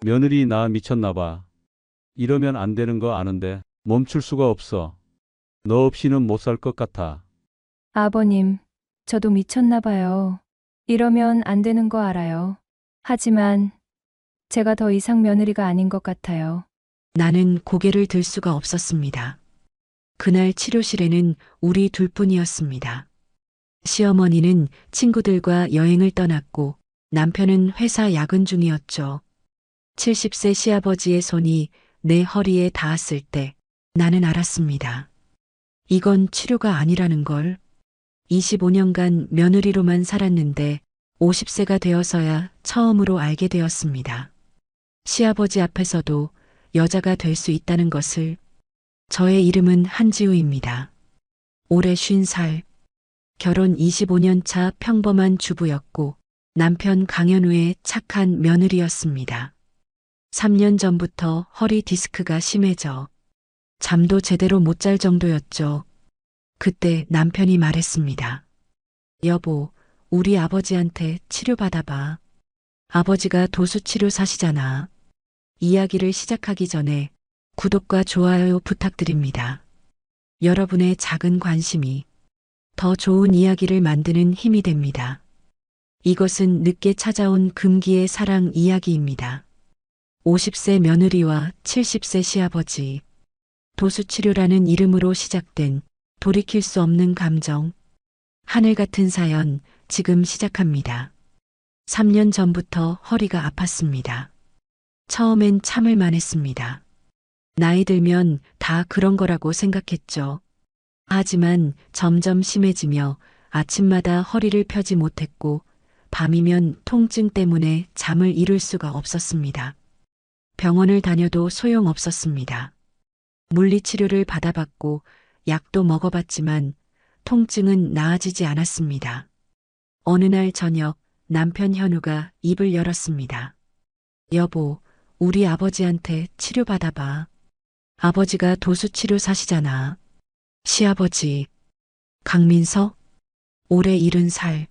며느리 나 미쳤나 봐. 이러면 안 되는 거 아는데 멈출 수가 없어. 너 없이는 못 살 것 같아. 아버님, 저도 미쳤나 봐요. 이러면 안 되는 거 알아요. 하지만 제가 더 이상 며느리가 아닌 것 같아요. 나는 고개를 들 수가 없었습니다. 그날 치료실에는 우리 둘뿐이었습니다. 시어머니는 친구들과 여행을 떠났고 남편은 회사 야근 중이었죠. 70세 시아버지의 손이 내 허리에 닿았을 때 나는 알았습니다. 이건 치료가 아니라는 걸. 25년간 며느리로만 살았는데 50세가 되어서야 처음으로 알게 되었습니다. 시아버지 앞에서도 여자가 될 수 있다는 것을. 저의 이름은 한지우입니다. 올해 50살. 결혼 25년 차 평범한 주부였고 남편 강현우의 착한 며느리였습니다. 3년 전부터 허리 디스크가 심해져 잠도 제대로 못 잘 정도였죠. 그때 남편이 말했습니다. 여보, 우리 아버지한테 치료받아봐. 아버지가 도수치료사시잖아. 이야기를 시작하기 전에 구독과 좋아요 부탁드립니다. 여러분의 작은 관심이 더 좋은 이야기를 만드는 힘이 됩니다. 이것은 늦게 찾아온 금기의 사랑 이야기입니다. 50세 며느리와 70세 시아버지. 도수치료라는 이름으로 시작된 돌이킬 수 없는 감정. 하늘 같은 사연 지금 시작합니다. 3년 전부터 허리가 아팠습니다. 처음엔 참을만 했습니다. 나이 들면 다 그런 거라고 생각했죠. 하지만 점점 심해지며 아침마다 허리를 펴지 못했고 밤이면 통증 때문에 잠을 이룰 수가 없었습니다. 병원을 다녀도 소용없었습니다. 물리치료를 받아봤고 약도 먹어봤지만 통증은 나아지지 않았습니다. 어느 날 저녁 남편 현우가 입을 열었습니다. 여보, 우리 아버지한테 치료받아봐. 아버지가 도수치료사시잖아. 시아버지. 강민서? 올해 70살.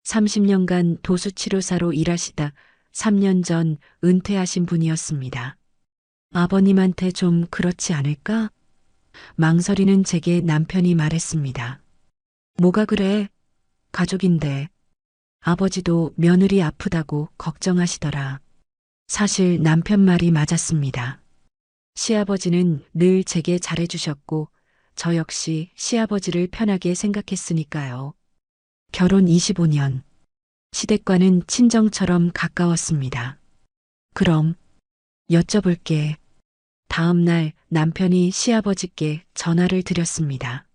30년간 도수치료사로 일하시다 3년 전 은퇴하신 분이었습니다. 아버님한테 좀 그렇지 않을까? 망설이는 제게 남편이 말했습니다. 뭐가 그래? 가족인데. 아버지도 며느리 아프다고 걱정하시더라. 사실 남편 말이 맞았습니다. 시아버지는 늘 제게 잘해주셨고 저 역시 시아버지를 편하게 생각했으니까요. 결혼 25년. 시댁과는 친정처럼 가까웠습니다. 그럼 여쭤볼게. 다음 날 남편이 시아버지께 전화를 드렸습니다.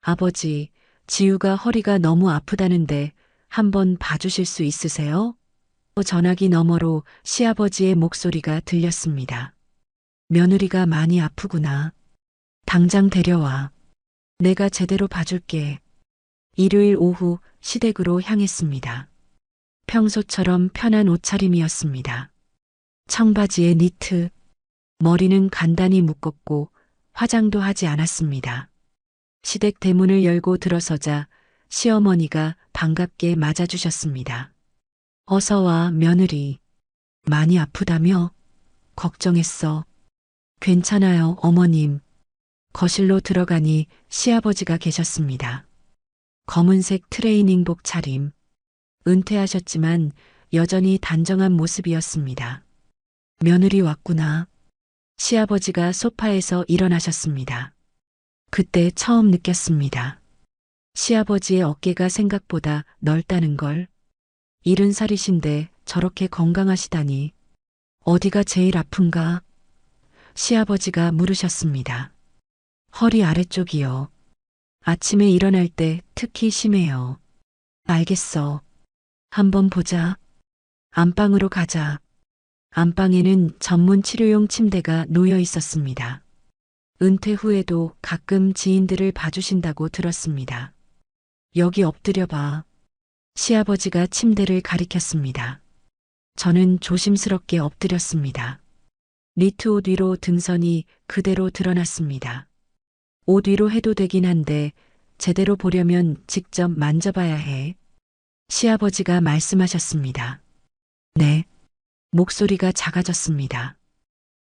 아버지, 지우가 허리가 너무 아프다는데 한번 봐주실 수 있으세요? 전화기 너머로 시아버지의 목소리가 들렸습니다. 며느리가 많이 아프구나. 당장 데려와. 내가 제대로 봐줄게. 일요일 오후 시댁으로 향했습니다. 평소처럼 편한 옷차림이었습니다. 청바지에 니트, 머리는 간단히 묶었고 화장도 하지 않았습니다. 시댁 대문을 열고 들어서자 시어머니가 반갑게 맞아주셨습니다. 어서 와, 며느리. 많이 아프다며? 걱정했어. 괜찮아요, 어머님. 거실로 들어가니 시아버지가 계셨습니다. 검은색 트레이닝복 차림. 은퇴하셨지만 여전히 단정한 모습이었습니다. 며느리 왔구나. 시아버지가 소파에서 일어나셨습니다. 그때 처음 느꼈습니다. 시아버지의 어깨가 생각보다 넓다는 걸. 70살이신데 저렇게 건강하시다니. 어디가 제일 아픈가? 시아버지가 물으셨습니다. 허리 아래쪽이요. 아침에 일어날 때 특히 심해요. 알겠어. 한번 보자. 안방으로 가자. 안방에는 전문 치료용 침대가 놓여 있었습니다. 은퇴 후에도 가끔 지인들을 봐주신다고 들었습니다. 여기 엎드려 봐. 시아버지가 침대를 가리켰습니다. 저는 조심스럽게 엎드렸습니다. 니트 옷 위로 등선이 그대로 드러났습니다. 옷 위로 해도 되긴 한데 제대로 보려면 직접 만져봐야 해. 시아버지가 말씀하셨습니다. 네. 목소리가 작아졌습니다.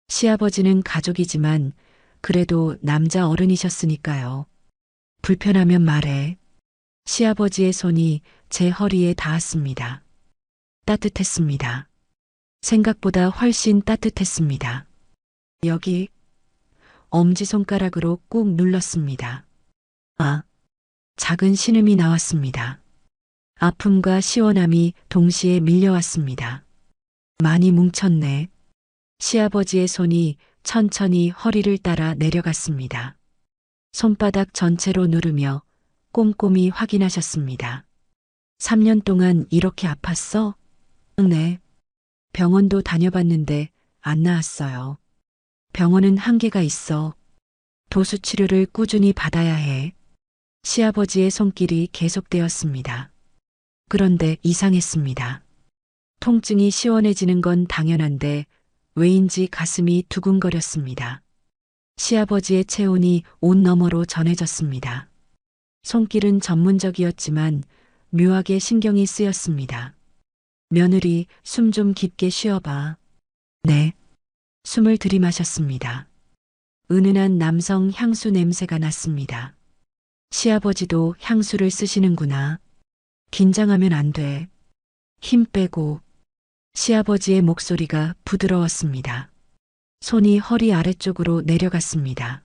시아버지는 가족이지만 그래도 남자 어른이셨으니까요. 불편하면 말해. 시아버지의 손이 제 허리에 닿았습니다. 따뜻했습니다. 생각보다 훨씬 따뜻했습니다. 여기 엄지손가락으로 꾹 눌렀습니다. 아, 작은 신음이 나왔습니다. 아픔과 시원함이 동시에 밀려왔습니다. 많이 뭉쳤네. 시아버지의 손이 천천히 허리를 따라 내려갔습니다. 손바닥 전체로 누르며 꼼꼼히 확인하셨습니다. 3년 동안 이렇게 아팠어? 네. 병원도 다녀봤는데 안 나았어요. 병원은 한계가 있어. 도수 치료를 꾸준히 받아야 해. 시아버지의 손길이 계속되었습니다. 그런데 이상했습니다. 통증이 시원해지는 건 당연한데 왜인지 가슴이 두근거렸습니다. 시아버지의 체온이 옷 너머로 전해졌습니다. 손길은 전문적이었지만 묘하게 신경이 쓰였습니다. 며느리, 숨 좀 깊게 쉬어봐. 네. 숨을 들이마셨습니다. 은은한 남성 향수 냄새가 났습니다. 시아버지도 향수를 쓰시는구나. 긴장하면 안 돼. 힘 빼고. 시아버지의 목소리가 부드러웠습니다. 손이 허리 아래쪽으로 내려갔습니다.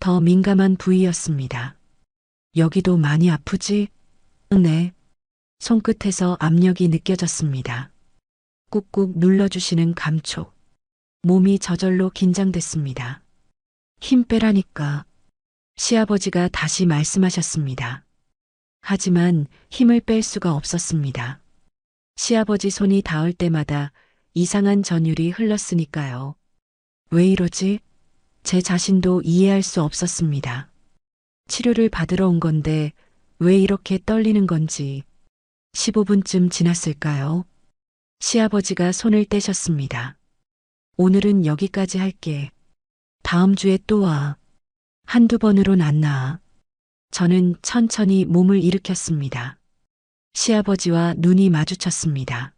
더 민감한 부위였습니다. 여기도 많이 아프지? 네. 손끝에서 압력이 느껴졌습니다. 꾹꾹 눌러주시는 감촉. 몸이 저절로 긴장됐습니다. 힘 빼라니까. 시아버지가 다시 말씀하셨습니다. 하지만 힘을 뺄 수가 없었습니다. 시아버지 손이 닿을 때마다 이상한 전율이 흘렀으니까요. 왜 이러지? 제 자신도 이해할 수 없었습니다. 치료를 받으러 온 건데 왜 이렇게 떨리는 건지. 15분쯤 지났을까요? 시아버지가 손을 떼셨습니다. 오늘은 여기까지 할게. 다음 주에 또 와. 한두 번으론 안 나아. 저는 천천히 몸을 일으켰습니다. 시아버지와 눈이 마주쳤습니다.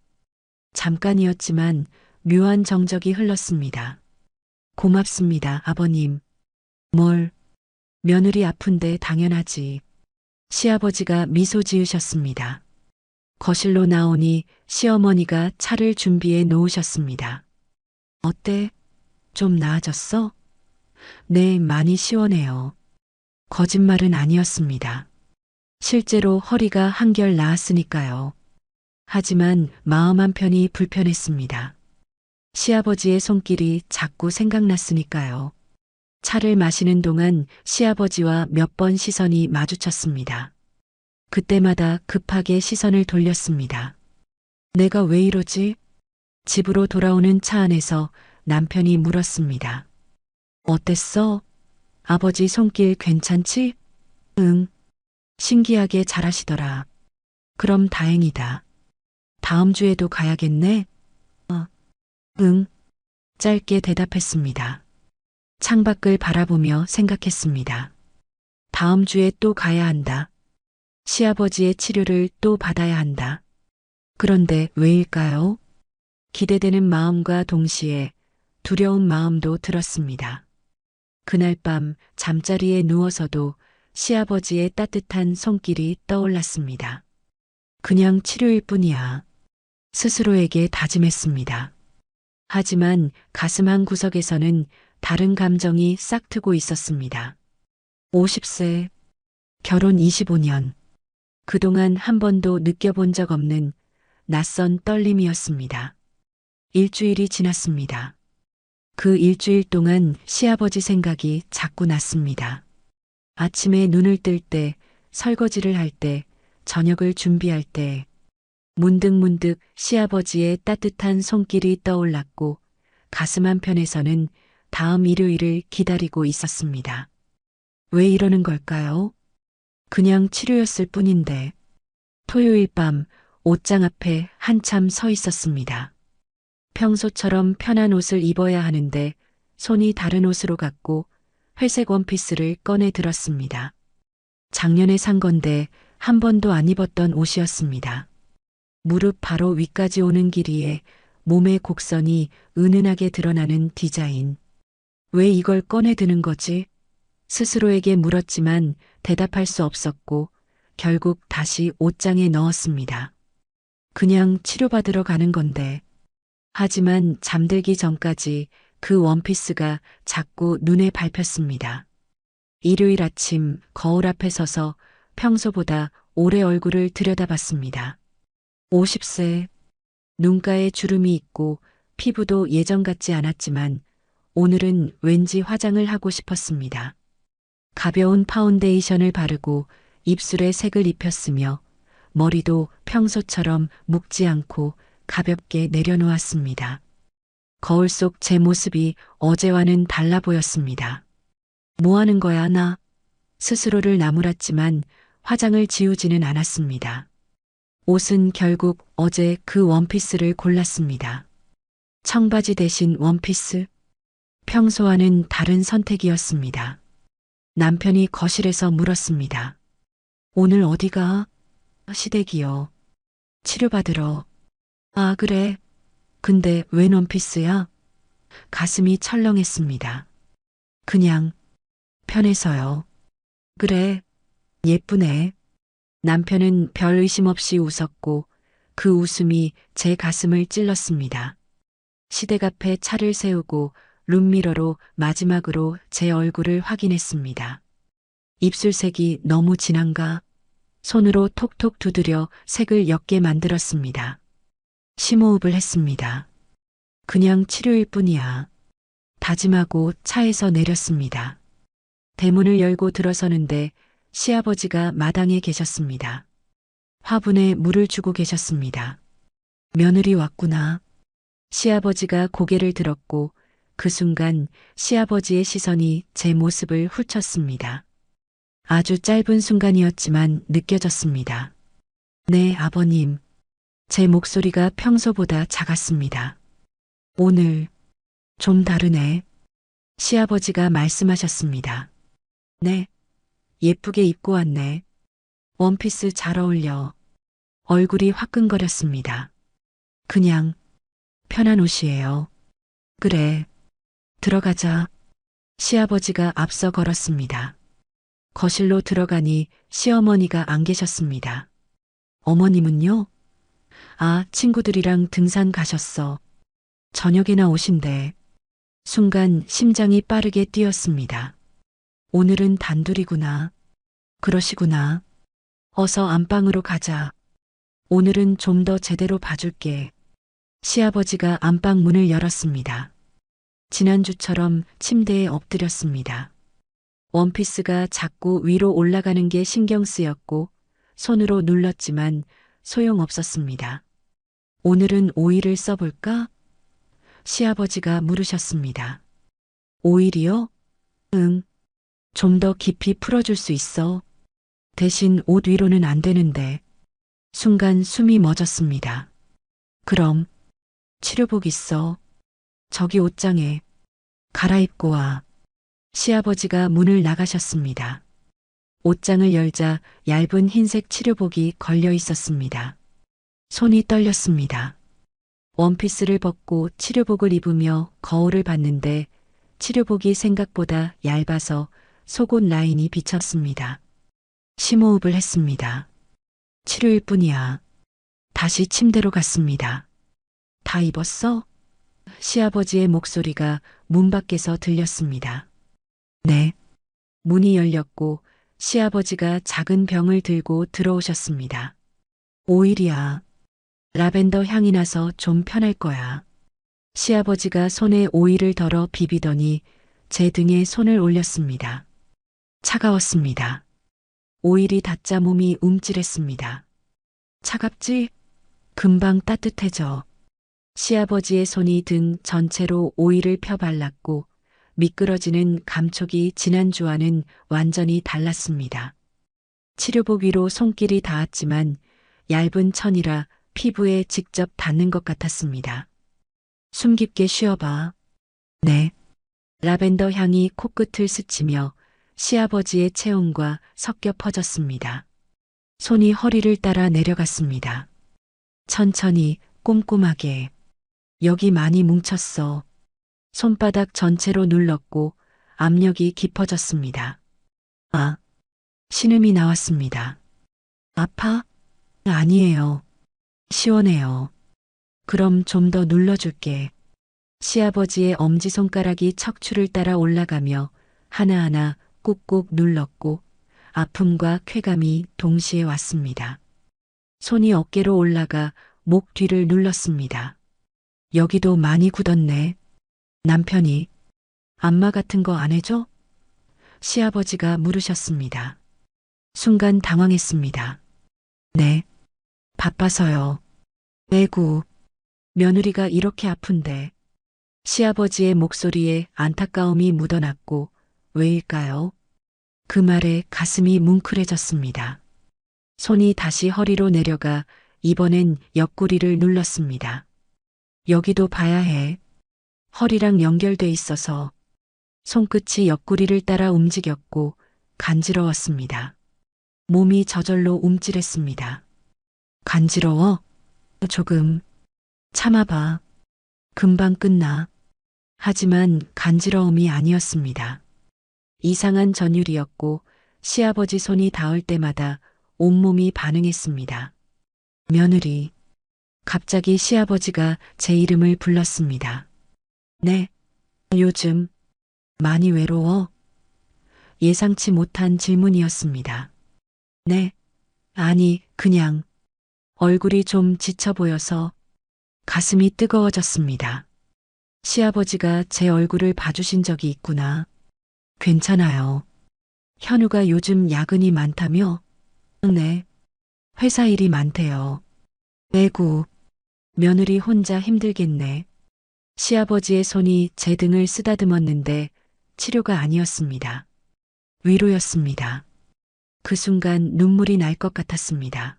잠깐이었지만 묘한 정적이 흘렀습니다. 고맙습니다, 아버님. 뭘? 며느리 아픈데 당연하지. 시아버지가 미소 지으셨습니다. 거실로 나오니 시어머니가 차를 준비해 놓으셨습니다. 어때? 좀 나아졌어? 네, 많이 시원해요. 거짓말은 아니었습니다. 실제로 허리가 한결 나았으니까요. 하지만 마음 한편이 불편했습니다. 시아버지의 손길이 자꾸 생각났으니까요. 차를 마시는 동안 시아버지와 몇 번 시선이 마주쳤습니다. 그때마다 급하게 시선을 돌렸습니다. 내가 왜 이러지? 집으로 돌아오는 차 안에서 남편이 물었습니다. 어땠어? 아버지 손길 괜찮지? 응. 신기하게 잘하시더라. 그럼 다행이다. 다음 주에도 가야겠네? 응. 짧게 대답했습니다. 창밖을 바라보며 생각했습니다. 다음 주에 또 가야 한다. 시아버지의 치료를 또 받아야 한다. 그런데 왜일까요? 기대되는 마음과 동시에 두려운 마음도 들었습니다. 그날 밤 잠자리에 누워서도 시아버지의 따뜻한 손길이 떠올랐습니다. 그냥 치료일 뿐이야. 스스로에게 다짐했습니다. 하지만 가슴 한 구석에서는 다른 감정이 싹트고 있었습니다. 50세, 결혼 25년. 그동안 한 번도 느껴본 적 없는 낯선 떨림이었습니다. 일주일이 지났습니다. 그 일주일 동안 시아버지 생각이 자꾸 났습니다. 아침에 눈을 뜰 때, 설거지를 할 때, 저녁을 준비할 때, 문득문득 시아버지의 따뜻한 손길이 떠올랐고 가슴 한편에서는 다음 일요일을 기다리고 있었습니다. 왜 이러는 걸까요? 그냥 치료였을 뿐인데. 토요일 밤 옷장 앞에 한참 서 있었습니다. 평소처럼 편한 옷을 입어야 하는데 손이 다른 옷으로 갔고 회색 원피스를 꺼내 들었습니다. 작년에 산 건데 한 번도 안 입었던 옷이었습니다. 무릎 바로 위까지 오는 길이에 몸의 곡선이 은은하게 드러나는 디자인. 왜 이걸 꺼내 드는 거지? 스스로에게 물었지만 대답할 수 없었고 결국 다시 옷장에 넣었습니다. 그냥 치료받으러 가는 건데. 하지만 잠들기 전까지 그 원피스가 자꾸 눈에 밟혔습니다. 일요일 아침 거울 앞에 서서 평소보다 오래 얼굴을 들여다봤습니다. 50세, 눈가에 주름이 있고 피부도 예전 같지 않았지만 오늘은 왠지 화장을 하고 싶었습니다. 가벼운 파운데이션을 바르고 입술에 색을 입혔으며 머리도 평소처럼 묶지 않고 가볍게 내려놓았습니다. 거울 속 제 모습이 어제와는 달라 보였습니다. 뭐 하는 거야, 나? 스스로를 나무랐지만 화장을 지우지는 않았습니다. 옷은 결국 어제 그 원피스를 골랐습니다. 청바지 대신 원피스? 평소와는 다른 선택이었습니다. 남편이 거실에서 물었습니다. 오늘 어디가? 시댁이요. 치료받으러. 아, 그래. 근데 웬 원피스야? 가슴이 철렁했습니다. 그냥 편해서요. 그래. 예쁘네. 남편은 별 의심 없이 웃었고 그 웃음이 제 가슴을 찔렀습니다. 시댁 앞에 차를 세우고 룸미러로 마지막으로 제 얼굴을 확인했습니다. 입술색이 너무 진한가? 손으로 톡톡 두드려 색을 옅게 만들었습니다. 심호흡을 했습니다. 그냥 치료일 뿐이야. 다짐하고 차에서 내렸습니다. 대문을 열고 들어서는데 시아버지가 마당에 계셨습니다. 화분에 물을 주고 계셨습니다. 며느리 왔구나. 시아버지가 고개를 들었고 그 순간 시아버지의 시선이 제 모습을 훑쳤습니다. 아주 짧은 순간이었지만 느껴졌습니다. 네, 아버님. 제 목소리가 평소보다 작았습니다. 오늘 좀 다르네. 시아버지가 말씀하셨습니다. 네. 예쁘게 입고 왔네. 원피스 잘 어울려. 얼굴이 화끈거렸습니다. 그냥 편한 옷이에요. 그래. 들어가자. 시아버지가 앞서 걸었습니다. 거실로 들어가니 시어머니가 안 계셨습니다. 어머님은요? 아, 친구들이랑 등산 가셨어. 저녁에나 오신대. 순간 심장이 빠르게 뛰었습니다. 오늘은 단둘이구나. 그러시구나. 어서 안방으로 가자. 오늘은 좀 더 제대로 봐줄게. 시아버지가 안방 문을 열었습니다. 지난주처럼 침대에 엎드렸습니다. 원피스가 자꾸 위로 올라가는 게 신경 쓰였고 손으로 눌렀지만 소용없었습니다. 오늘은 오일을 써볼까? 시아버지가 물으셨습니다. 오일이요? 응. 좀 더 깊이 풀어줄 수 있어. 대신 옷 위로는 안 되는데. 순간 숨이 멎었습니다. 그럼 치료복 있어. 저기 옷장에 갈아입고 와. 시아버지가 문을 나가셨습니다. 옷장을 열자 얇은 흰색 치료복이 걸려 있었습니다. 손이 떨렸습니다. 원피스를 벗고 치료복을 입으며 거울을 봤는데 치료복이 생각보다 얇아서 속옷 라인이 비쳤습니다. 심호흡을 했습니다. 치료일 뿐이야. 다시 침대로 갔습니다. 다 입었어? 시아버지의 목소리가 문 밖에서 들렸습니다. 네. 문이 열렸고 시아버지가 작은 병을 들고 들어오셨습니다. 오일이야. 라벤더 향이 나서 좀 편할 거야. 시아버지가 손에 오일을 덜어 비비더니 제 등에 손을 올렸습니다. 차가웠습니다. 오일이 닿자 몸이 움찔했습니다. 차갑지? 금방 따뜻해져. 시아버지의 손이 등 전체로 오일을 펴 발랐고 미끄러지는 감촉이 지난주와는 완전히 달랐습니다. 치료복 위로 손길이 닿았지만 얇은 천이라 피부에 직접 닿는 것 같았습니다. 숨 깊게 쉬어봐. 네. 라벤더 향이 코끝을 스치며 시아버지의 체온과 섞여 퍼졌습니다. 손이 허리를 따라 내려갔습니다. 천천히 꼼꼼하게. 여기 많이 뭉쳤어. 손바닥 전체로 눌렀고 압력이 깊어졌습니다. 아, 신음이 나왔습니다. 아파? 아니에요. 시원해요. 그럼 좀 더 눌러줄게. 시아버지의 엄지손가락이 척추를 따라 올라가며 하나하나 꾹꾹 눌렀고 아픔과 쾌감이 동시에 왔습니다. 손이 어깨로 올라가 목 뒤를 눌렀습니다. 여기도 많이 굳었네. 남편이 안마 같은 거 안 해줘? 시아버지가 물으셨습니다. 순간 당황했습니다. 네. 바빠서요. 에구, 며느리가 이렇게 아픈데. 시아버지의 목소리에 안타까움이 묻어났고 왜일까요? 그 말에 가슴이 뭉클해졌습니다. 손이 다시 허리로 내려가 이번엔 옆구리를 눌렀습니다. 여기도 봐야 해. 허리랑 연결돼 있어서 손끝이 옆구리를 따라 움직였고 간지러웠습니다. 몸이 저절로 움찔했습니다. 간지러워? 조금. 참아봐. 금방 끝나. 하지만 간지러움이 아니었습니다. 이상한 전율이었고 시아버지 손이 닿을 때마다 온몸이 반응했습니다. 며느리. 갑자기 시아버지가 제 이름을 불렀습니다. 네. 요즘 많이 외로워? 예상치 못한 질문이었습니다. 네. 아니, 그냥 얼굴이 좀 지쳐 보여서 가슴이 뜨거워졌습니다. 시아버지가 제 얼굴을 봐주신 적이 있구나. 괜찮아요. 현우가 요즘 야근이 많다며? 네. 회사 일이 많대요. 에구, 며느리 혼자 힘들겠네. 시아버지의 손이 제 등을 쓰다듬었는데 치료가 아니었습니다. 위로였습니다. 그 순간 눈물이 날 것 같았습니다.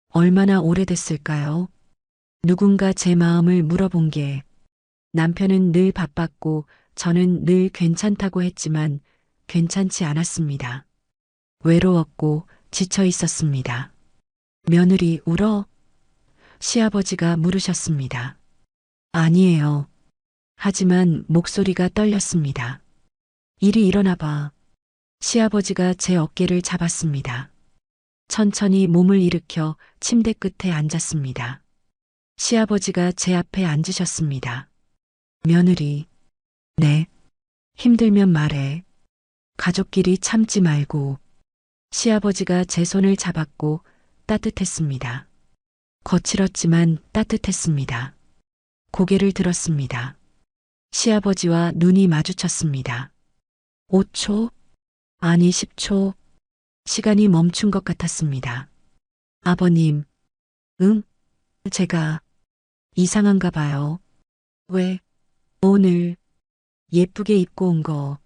얼마나 오래됐을까요? 누군가 제 마음을 물어본 게 남편은 늘 바빴고 저는 늘 괜찮다고 했지만 괜찮지 않았습니다. 외로웠고 지쳐 있었습니다. 며느리 울어? 시아버지가 물으셨습니다. 아니에요. 하지만 목소리가 떨렸습니다. 이리 일어나 봐. 시아버지가 제 어깨를 잡았습니다. 천천히 몸을 일으켜 침대 끝에 앉았습니다. 시아버지가 제 앞에 앉으셨습니다. 며느리. 네. 힘들면 말해. 가족끼리 참지 말고. 시아버지가 제 손을 잡았고 따뜻했습니다. 거칠었지만 따뜻했습니다. 고개를 들었습니다. 시아버지와 눈이 마주쳤습니다. 5초? 아니 10초. 시간이 멈춘 것 같았습니다. 아버님. 응? 제가 이상한가 봐요. 왜? 오늘 예쁘게 입고 온 거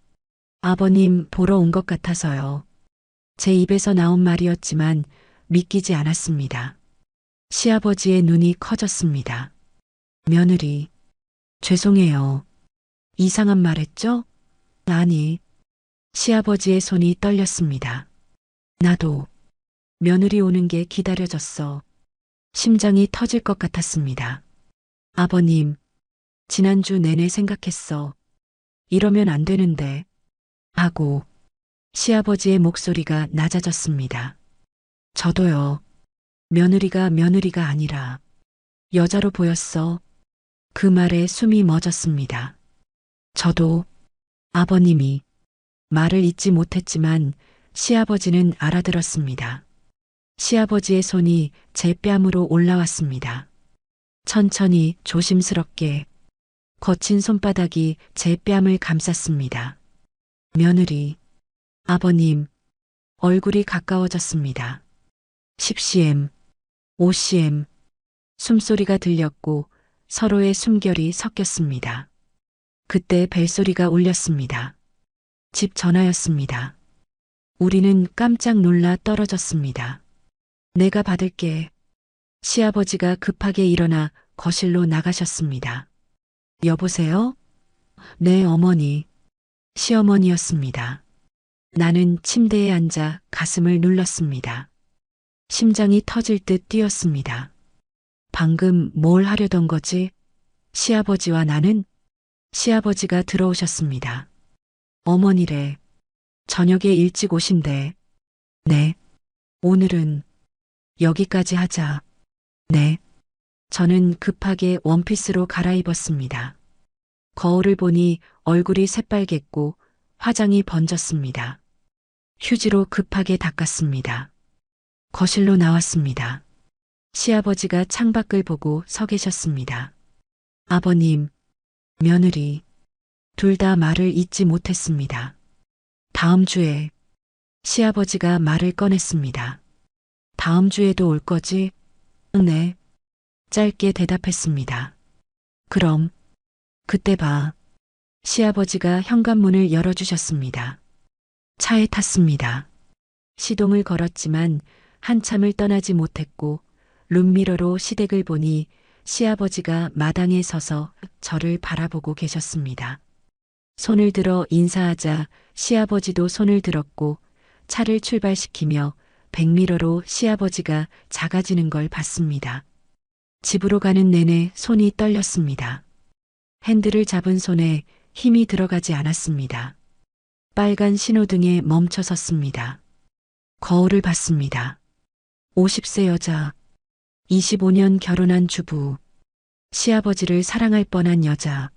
아버님 보러 온 것 같아서요. 제 입에서 나온 말이었지만 믿기지 않았습니다. 시아버지의 눈이 커졌습니다. 며느리. 죄송해요. 이상한 말 했죠? 아니. 시아버지의 손이 떨렸습니다. 나도 며느리 오는 게 기다려졌어. 심장이 터질 것 같았습니다. 아버님, 지난주 내내 생각했어. 이러면 안 되는데. 하고 시아버지의 목소리가 낮아졌습니다. 저도요. 며느리가 아니라 여자로 보였어. 그 말에 숨이 멎었습니다. 저도 아버님이 말을 잇지 못했지만 시아버지는 알아들었습니다. 시아버지의 손이 제 뺨으로 올라왔습니다. 천천히 조심스럽게 거친 손바닥이 제 뺨을 감쌌습니다. 며느리. 아버님. 얼굴이 가까워졌습니다. 10cm, 5cm. 숨소리가 들렸고 서로의 숨결이 섞였습니다. 그때 벨소리가 울렸습니다. 집 전화였습니다. 우리는 깜짝 놀라 떨어졌습니다. 내가 받을게. 시아버지가 급하게 일어나 거실로 나가셨습니다. 여보세요? 네, 어머니. 시어머니였습니다. 나는 침대에 앉아 가슴을 눌렀습니다. 심장이 터질 듯 뛰었습니다. 방금 뭘 하려던 거지? 시아버지와 나는 시아버지가 들어오셨습니다. 어머니래. 저녁에 일찍 오신대. 네. 오늘은 여기까지 하자. 네. 저는 급하게 원피스로 갈아입었습니다. 거울을 보니 얼굴이 새빨갰고 화장이 번졌습니다. 휴지로 급하게 닦았습니다. 거실로 나왔습니다. 시아버지가 창밖을 보고 서 계셨습니다. 아버님, 며느리, 둘 다 말을 잇지 못했습니다. 다음 주에 시아버지가 말을 꺼냈습니다. 다음 주에도 올 거지? 네. 짧게 대답했습니다. 그럼 그때 봐. 시아버지가 현관문을 열어주셨습니다. 차에 탔습니다. 시동을 걸었지만 한참을 떠나지 못했고 룸미러로 시댁을 보니 시아버지가 마당에 서서 저를 바라보고 계셨습니다. 손을 들어 인사하자 시아버지도 손을 들었고 차를 출발시키며 백미러로 시아버지가 작아지는 걸 봤습니다. 집으로 가는 내내 손이 떨렸습니다. 핸들을 잡은 손에 힘이 들어가지 않았습니다. 빨간 신호등에 멈춰 섰습니다. 거울을 봤습니다. 50세 여자, 25년 결혼한 주부, 시아버지를 사랑할 뻔한 여자.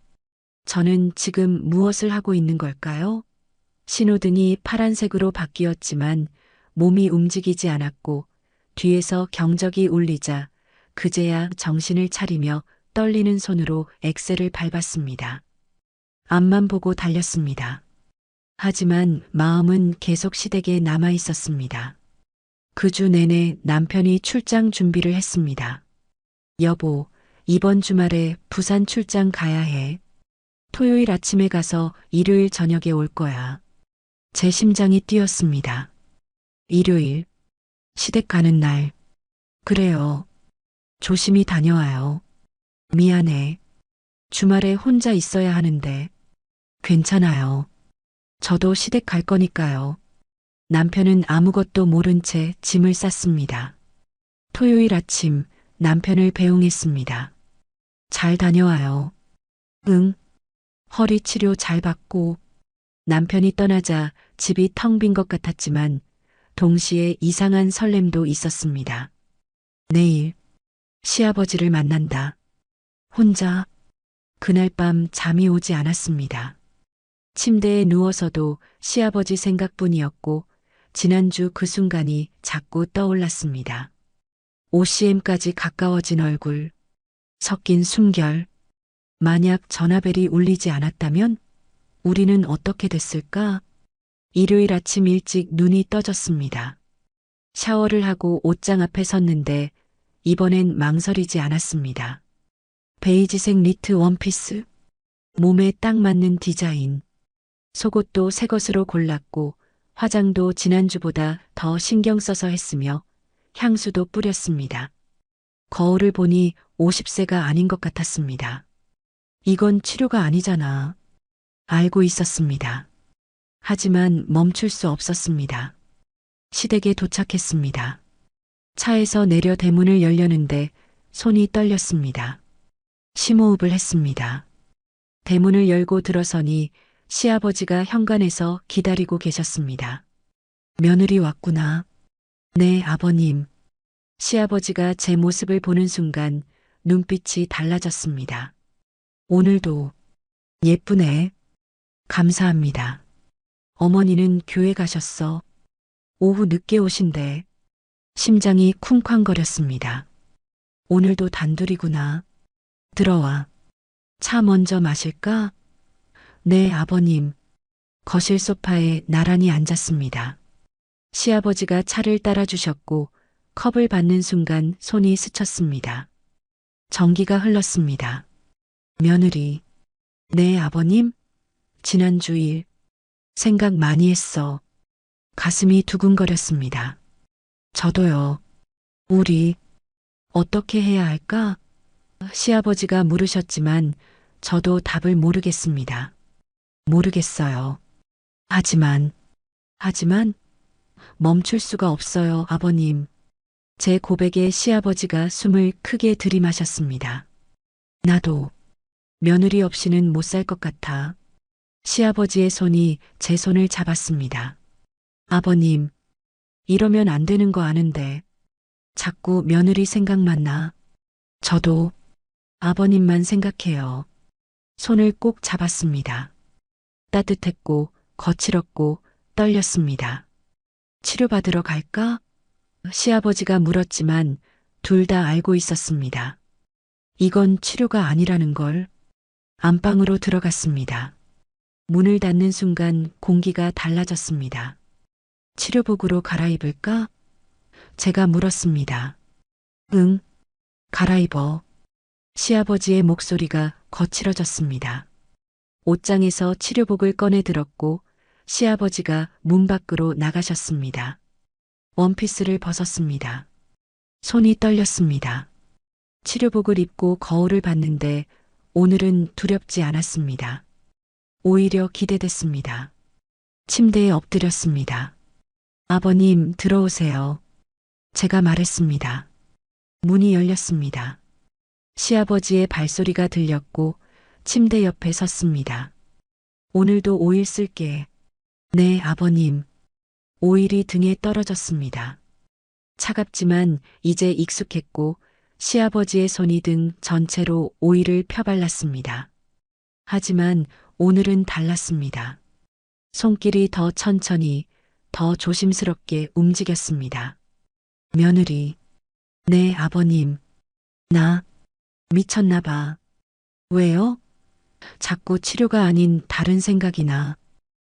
저는 지금 무엇을 하고 있는 걸까요? 신호등이 파란색으로 바뀌었지만 몸이 움직이지 않았고 뒤에서 경적이 울리자 그제야 정신을 차리며 떨리는 손으로 엑셀을 밟았습니다. 앞만 보고 달렸습니다. 하지만 마음은 계속 시댁에 남아 있었습니다. 그 주 내내 남편이 출장 준비를 했습니다. 여보, 이번 주말에 부산 출장 가야 해. 토요일 아침에 가서 일요일 저녁에 올 거야. 제 심장이 뛰었습니다. 일요일, 시댁 가는 날. 그래요. 조심히 다녀와요. 미안해. 주말에 혼자 있어야 하는데. 괜찮아요. 저도 시댁 갈 거니까요. 남편은 아무것도 모른 채 짐을 쌌습니다. 토요일 아침 남편을 배웅했습니다. 잘 다녀와요. 응. 허리 치료 잘 받고. 남편이 떠나자 집이 텅 빈 것 같았지만 동시에 이상한 설렘도 있었습니다. 내일 시아버지를 만난다. 혼자 그날 밤 잠이 오지 않았습니다. 침대에 누워서도 시아버지 생각뿐이었고 지난주 그 순간이 자꾸 떠올랐습니다. OCM까지 가까워진 얼굴, 섞인 숨결. 만약 전화벨이 울리지 않았다면 우리는 어떻게 됐을까? 일요일 아침 일찍 눈이 떠졌습니다. 샤워를 하고 옷장 앞에 섰는데 이번엔 망설이지 않았습니다. 베이지색 니트 원피스, 몸에 딱 맞는 디자인, 속옷도 새 것으로 골랐고 화장도 지난주보다 더 신경 써서 했으며 향수도 뿌렸습니다. 거울을 보니 50세가 아닌 것 같았습니다. 이건 치료가 아니잖아. 알고 있었습니다. 하지만 멈출 수 없었습니다. 시댁에 도착했습니다. 차에서 내려 대문을 열려는데 손이 떨렸습니다. 심호흡을 했습니다. 대문을 열고 들어서니 시아버지가 현관에서 기다리고 계셨습니다. 며느리 왔구나. 네, 아버님. 시아버지가 제 모습을 보는 순간 눈빛이 달라졌습니다. 오늘도 예쁘네. 감사합니다. 어머니는 교회 가셨어. 오후 늦게 오신대. 심장이 쿵쾅거렸습니다. 오늘도 단둘이구나. 들어와. 차 먼저 마실까? 네, 아버님. 거실 소파에 나란히 앉았습니다. 시아버지가 차를 따라주셨고 컵을 받는 순간 손이 스쳤습니다. 전기가 흘렀습니다. 며느리. 네, 아버님. 지난주 일. 생각 많이 했어. 가슴이 두근거렸습니다. 저도요. 우리 어떻게 해야 할까? 시아버지가 물으셨지만 저도 답을 모르겠습니다. 모르겠어요. 하지만 멈출 수가 없어요, 아버님. 제 고백에 시아버지가 숨을 크게 들이마셨습니다. 나도 며느리 없이는 못 살 것 같아. 시아버지의 손이 제 손을 잡았습니다. 아버님, 이러면 안 되는 거 아는데 자꾸 며느리 생각만 나. 저도 아버님만 생각해요. 손을 꼭 잡았습니다. 따뜻했고 거칠었고 떨렸습니다. 치료받으러 갈까? 시아버지가 물었지만 둘 다 알고 있었습니다. 이건 치료가 아니라는 걸. 안방으로 들어갔습니다. 문을 닫는 순간 공기가 달라졌습니다. 치료복으로 갈아입을까? 제가 물었습니다. 응, 갈아입어. 시아버지의 목소리가 거칠어졌습니다. 옷장에서 치료복을 꺼내 들었고 시아버지가 문 밖으로 나가셨습니다. 원피스를 벗었습니다. 손이 떨렸습니다. 치료복을 입고 거울을 봤는데 오늘은 두렵지 않았습니다. 오히려 기대됐습니다. 침대에 엎드렸습니다. 아버님, 들어오세요. 제가 말했습니다. 문이 열렸습니다. 시아버지의 발소리가 들렸고 침대 옆에 섰습니다. 오늘도 오일 쓸게. 네, 아버님. 오일이 등에 떨어졌습니다. 차갑지만 이제 익숙했고 시아버지의 손이 등 전체로 오일을 펴발랐습니다. 하지만 오늘은 달랐습니다. 손길이 더 천천히, 더 조심스럽게 움직였습니다. 며느리. 네, 아버님. 나 미쳤나 봐. 왜요? 자꾸 치료가 아닌 다른 생각이 나.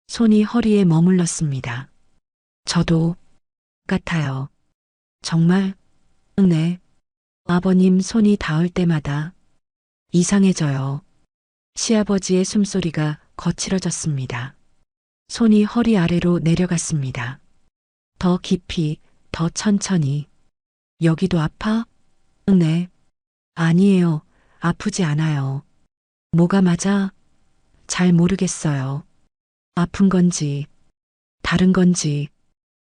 손이 허리에 머물렀습니다. 저도 같아요. 정말? 네. 아버님 손이 닿을 때마다 이상해져요. 시아버지의 숨소리가 거칠어졌습니다. 손이 허리 아래로 내려갔습니다. 더 깊이, 더 천천히. 여기도 아파? 네. 아니에요. 아프지 않아요. 뭐가 맞아? 잘 모르겠어요. 아픈 건지, 다른 건지.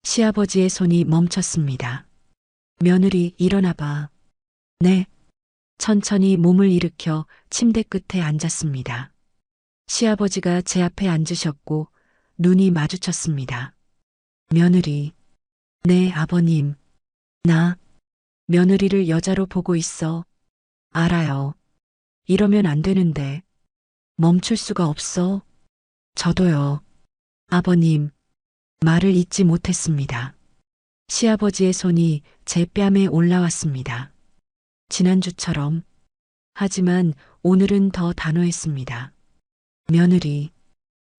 시아버지의 손이 멈췄습니다. 며느리, 일어나 봐. 네. 천천히 몸을 일으켜 침대 끝에 앉았습니다. 시아버지가 제 앞에 앉으셨고 눈이 마주쳤습니다. 며느리. 네, 아버님. 나 며느리를 여자로 보고 있어. 알아요. 이러면 안 되는데. 멈출 수가 없어. 저도요. 아버님. 말을 잇지 못했습니다. 시아버지의 손이 제 뺨에 올라왔습니다. 지난주처럼. 하지만 오늘은 더 단호했습니다. 며느리.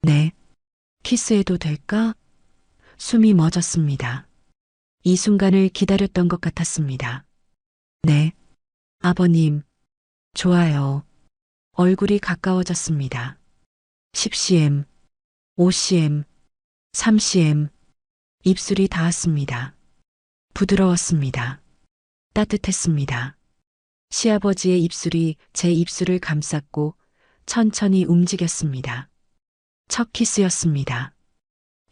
네. 키스해도 될까? 숨이 멎었습니다. 이 순간을 기다렸던 것 같았습니다. 네. 아버님. 좋아요. 얼굴이 가까워졌습니다. 10cm, 5cm, 3cm. 입술이 닿았습니다. 부드러웠습니다. 따뜻했습니다. 시아버지의 입술이 제 입술을 감쌌고 천천히 움직였습니다. 첫 키스였습니다.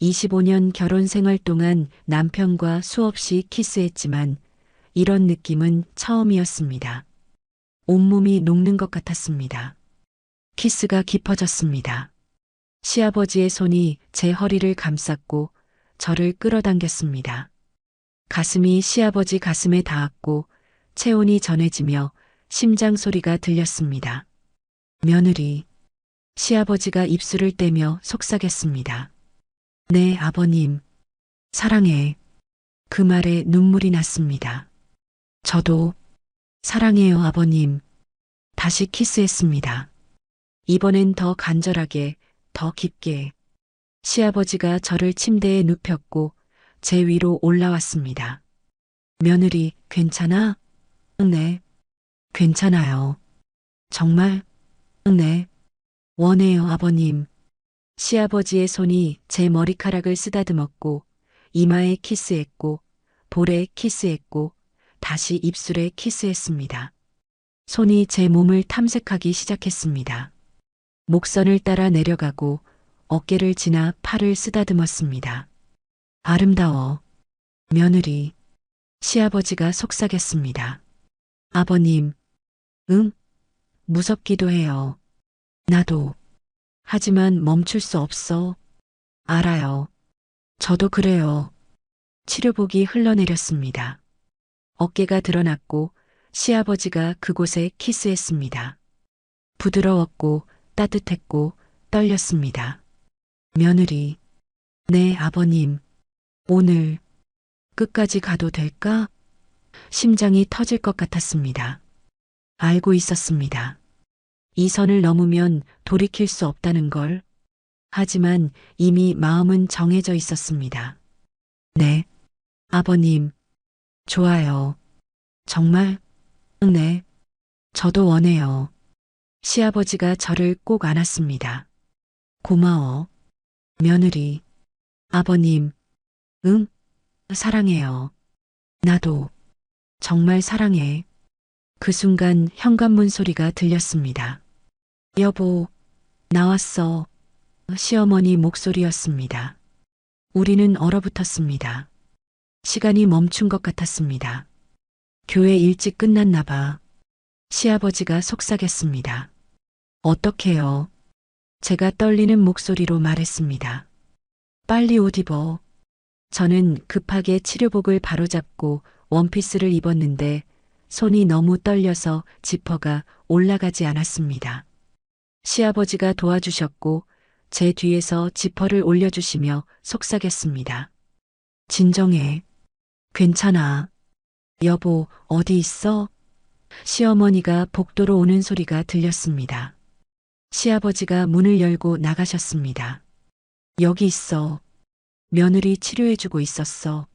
25년 결혼 생활 동안 남편과 수없이 키스했지만 이런 느낌은 처음이었습니다. 온몸이 녹는 것 같았습니다. 키스가 깊어졌습니다. 시아버지의 손이 제 허리를 감쌌고 저를 끌어당겼습니다. 가슴이 시아버지 가슴에 닿았고 체온이 전해지며 심장 소리가 들렸습니다. 며느리. 시아버지가 입술을 떼며 속삭였습니다. 네, 아버님. 사랑해. 그 말에 눈물이 났습니다. 저도 사랑해요, 아버님. 다시 키스했습니다. 이번엔 더 간절하게, 더 깊게. 시아버지가 저를 침대에 눕혔고 제 위로 올라왔습니다. 며느리, 괜찮아? 네. 괜찮아요. 정말? 네. 원해요, 아버님. 시아버지의 손이 제 머리카락을 쓰다듬었고 이마에 키스했고 볼에 키스했고 다시 입술에 키스했습니다. 손이 제 몸을 탐색하기 시작했습니다. 목선을 따라 내려가고 어깨를 지나 팔을 쓰다듬었습니다. 아름다워. 며느리. 시아버지가 속삭였습니다. 아버님. 응? 무섭기도 해요. 나도. 하지만 멈출 수 없어. 알아요. 저도 그래요. 치료복이 흘러내렸습니다. 어깨가 드러났고 시아버지가 그곳에 키스했습니다. 부드러웠고 따뜻했고 떨렸습니다. 며느리, 네, 아버님. 오늘 끝까지 가도 될까? 심장이 터질 것 같았습니다. 알고 있었습니다. 이 선을 넘으면 돌이킬 수 없다는 걸. 하지만 이미 마음은 정해져 있었습니다. 네, 아버님. 좋아요. 정말? 네. 저도 원해요. 시아버지가 저를 꼭 안았습니다. 고마워. 며느리. 아버님. 응? 사랑해요. 나도. 정말 사랑해. 그 순간 현관문 소리가 들렸습니다. 여보, 나왔어. 시어머니 목소리였습니다. 우리는 얼어붙었습니다. 시간이 멈춘 것 같았습니다. 교회 일찍 끝났나 봐. 시아버지가 속삭였습니다. 어떡해요? 제가 떨리는 목소리로 말했습니다. 빨리 옷 입어. 저는 급하게 치료복을 바로잡고 원피스를 입었는데 손이 너무 떨려서 지퍼가 올라가지 않았습니다. 시아버지가 도와주셨고 제 뒤에서 지퍼를 올려주시며 속삭였습니다. 진정해. 괜찮아. 여보, 어디 있어? 시어머니가 복도로 오는 소리가 들렸습니다. 시아버지가 문을 열고 나가셨습니다. 여기 있어. 며느리 치료해주고 있었어.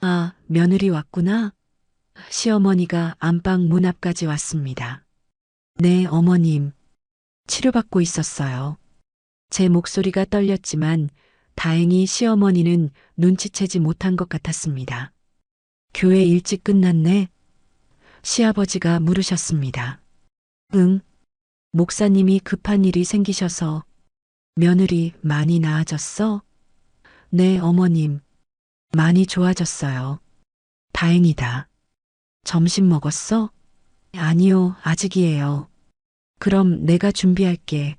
아, 며느리 왔구나. 시어머니가 안방 문 앞까지 왔습니다. 네, 어머님. 치료받고 있었어요. 제 목소리가 떨렸지만 다행히 시어머니는 눈치채지 못한 것 같았습니다. 교회 일찍 끝났네? 시아버지가 물으셨습니다. 응. 목사님이 급한 일이 생기셔서. 며느리 많이 나아졌어? 네, 어머님. 많이 좋아졌어요. 다행이다. 점심 먹었어? 아니요, 아직이에요. 그럼 내가 준비할게.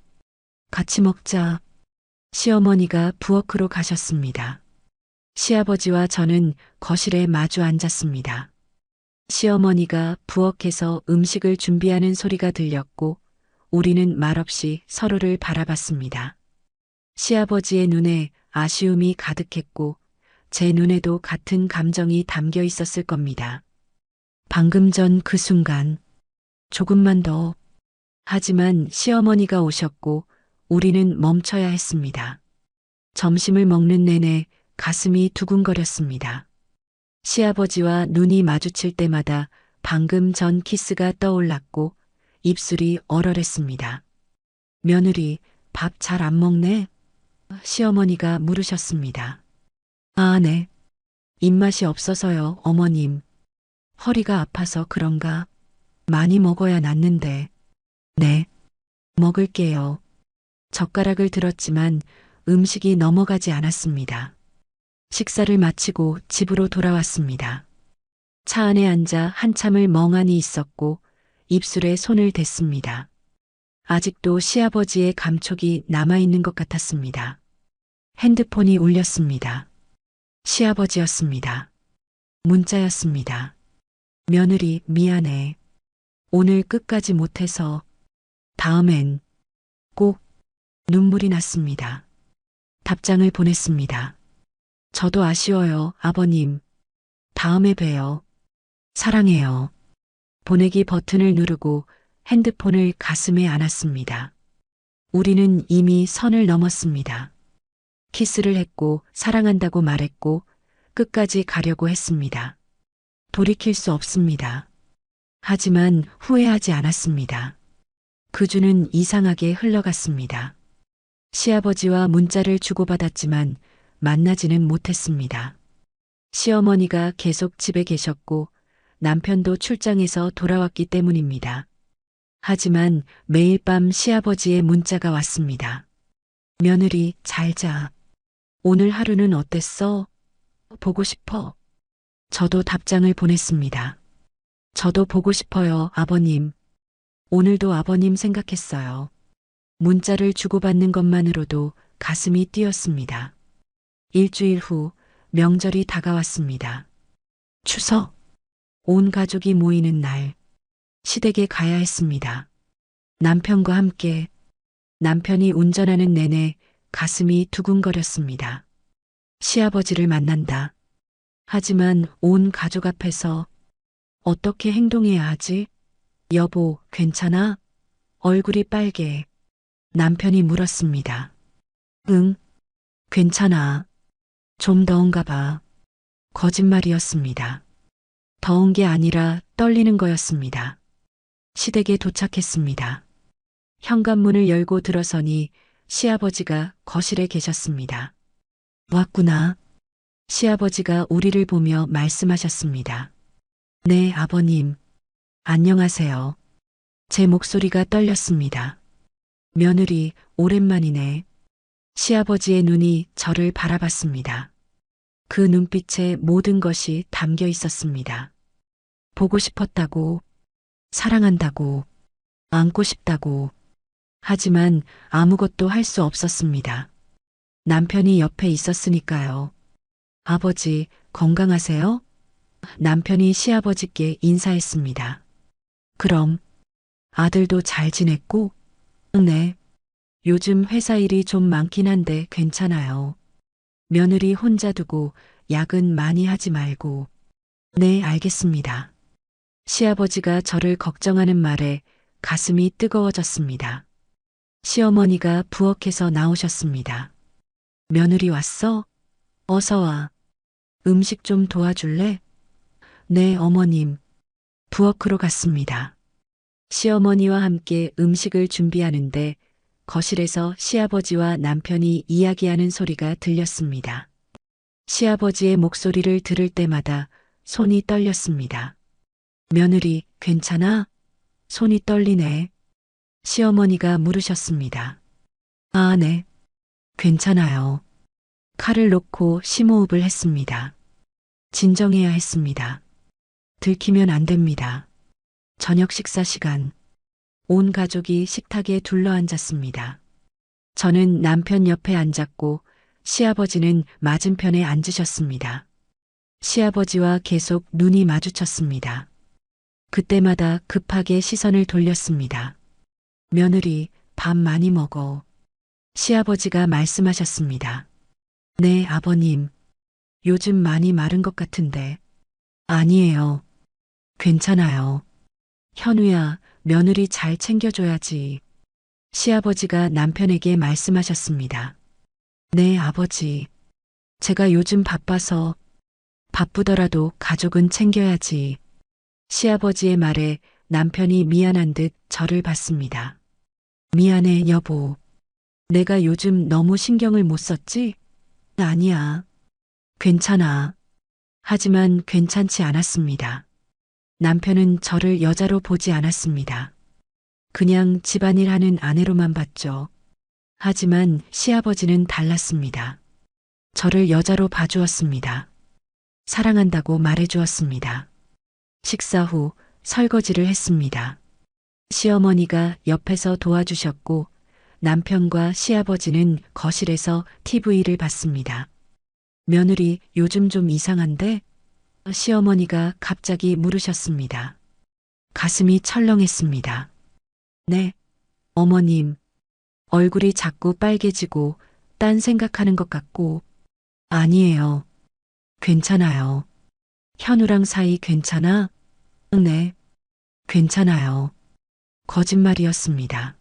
같이 먹자. 시어머니가 부엌으로 가셨습니다. 시아버지와 저는 거실에 마주 앉았습니다. 시어머니가 부엌에서 음식을 준비하는 소리가 들렸고 우리는 말없이 서로를 바라봤습니다. 시아버지의 눈에 아쉬움이 가득했고 제 눈에도 같은 감정이 담겨 있었을 겁니다. 방금 전 그 순간, 조금만 더. 하지만 시어머니가 오셨고 우리는 멈춰야 했습니다. 점심을 먹는 내내 가슴이 두근거렸습니다. 시아버지와 눈이 마주칠 때마다 방금 전 키스가 떠올랐고 입술이 얼얼했습니다. 며느리, 밥 잘 안 먹네? 시어머니가 물으셨습니다. 아, 네. 입맛이 없어서요, 어머님. 허리가 아파서 그런가? 많이 먹어야 낫는데. 네. 먹을게요. 젓가락을 들었지만 음식이 넘어가지 않았습니다. 식사를 마치고 집으로 돌아왔습니다. 차 안에 앉아 한참을 멍하니 있었고 입술에 손을 댔습니다. 아직도 시아버지의 감촉이 남아있는 것 같았습니다. 핸드폰이 울렸습니다. 시아버지였습니다. 문자였습니다. 며느리, 미안해. 오늘 끝까지 못해서. 다음엔 꼭. 눈물이 났습니다. 답장을 보냈습니다. 저도 아쉬워요, 아버님. 다음에 봬요. 사랑해요. 보내기 버튼을 누르고 핸드폰을 가슴에 안았습니다. 우리는 이미 선을 넘었습니다. 키스를 했고 사랑한다고 말했고 끝까지 가려고 했습니다. 돌이킬 수 없습니다. 하지만 후회하지 않았습니다. 그 주는 이상하게 흘러갔습니다. 시아버지와 문자를 주고받았지만 만나지는 못했습니다. 시어머니가 계속 집에 계셨고 남편도 출장에서 돌아왔기 때문입니다. 하지만 매일 밤 시아버지의 문자가 왔습니다. 며느리, 잘 자. 오늘 하루는 어땠어? 보고 싶어. 저도 답장을 보냈습니다. 저도 보고 싶어요, 아버님. 오늘도 아버님 생각했어요. 문자를 주고받는 것만으로도 가슴이 뛰었습니다. 일주일 후 명절이 다가왔습니다. 추석. 온 가족이 모이는 날. 시댁에 가야 했습니다. 남편과 함께. 남편이 운전하는 내내 가슴이 두근거렸습니다. 시아버지를 만난다. 하지만 온 가족 앞에서 어떻게 행동해야 하지? 여보, 괜찮아? 얼굴이 빨개. 남편이 물었습니다. 응, 괜찮아. 좀 더운가 봐. 거짓말이었습니다. 더운 게 아니라 떨리는 거였습니다. 시댁에 도착했습니다. 현관문을 열고 들어서니 시아버지가 거실에 계셨습니다. 왔구나. 시아버지가 우리를 보며 말씀하셨습니다. 네, 아버님. 안녕하세요. 제 목소리가 떨렸습니다. 며느리, 오랜만이네. 시아버지의 눈이 저를 바라봤습니다. 그 눈빛에 모든 것이 담겨 있었습니다. 보고 싶었다고, 사랑한다고, 안고 싶다고. 하지만 아무것도 할 수 없었습니다. 남편이 옆에 있었으니까요. 아버지, 건강하세요? 남편이 시아버지께 인사했습니다. 그럼 아들도 잘 지냈고? 네. 요즘 회사 일이 좀 많긴 한데 괜찮아요. 며느리 혼자 두고 야근 많이 하지 말고. 네, 알겠습니다. 시아버지가 저를 걱정하는 말에 가슴이 뜨거워졌습니다. 시어머니가 부엌에서 나오셨습니다. 며느리 왔어? 어서 와. 음식 좀 도와줄래? 네, 어머님. 부엌으로 갔습니다. 시어머니와 함께 음식을 준비하는데 거실에서 시아버지와 남편이 이야기하는 소리가 들렸습니다. 시아버지의 목소리를 들을 때마다 손이 떨렸습니다. 며느리, 괜찮아? 손이 떨리네. 시어머니가 물으셨습니다. 아, 네. 괜찮아요. 칼을 놓고 심호흡을 했습니다. 진정해야 했습니다. 들키면 안 됩니다. 저녁 식사 시간. 온 가족이 식탁에 둘러앉았습니다. 저는 남편 옆에 앉았고 시아버지는 맞은편에 앉으셨습니다. 시아버지와 계속 눈이 마주쳤습니다. 그때마다 급하게 시선을 돌렸습니다. 며느리, 밥 많이 먹어. 시아버지가 말씀하셨습니다. 네, 아버님. 요즘 많이 마른 것 같은데. 아니에요. 괜찮아요. 현우야, 며느리 잘 챙겨줘야지. 시아버지가 남편에게 말씀하셨습니다. 네, 아버지. 제가 요즘 바빠서 바쁘더라도 가족은 챙겨야지. 시아버지의 말에 남편이 미안한 듯 저를 봤습니다. 미안해, 여보. 내가 요즘 너무 신경을 못 썼지? 아니야. 괜찮아. 하지만 괜찮지 않았습니다. 남편은 저를 여자로 보지 않았습니다. 그냥 집안일 하는 아내로만 봤죠. 하지만 시아버지는 달랐습니다. 저를 여자로 봐주었습니다. 사랑한다고 말해주었습니다. 식사 후 설거지를 했습니다. 시어머니가 옆에서 도와주셨고 남편과 시아버지는 거실에서 TV를 봤습니다. 며느리, 요즘 좀 이상한데? 시어머니가 갑자기 물으셨습니다. 가슴이 철렁했습니다. 네, 어머님. 얼굴이 자꾸 빨개지고 딴 생각하는 것 같고. 아니에요. 괜찮아요. 현우랑 사이 괜찮아? 네, 괜찮아요. 거짓말이었습니다.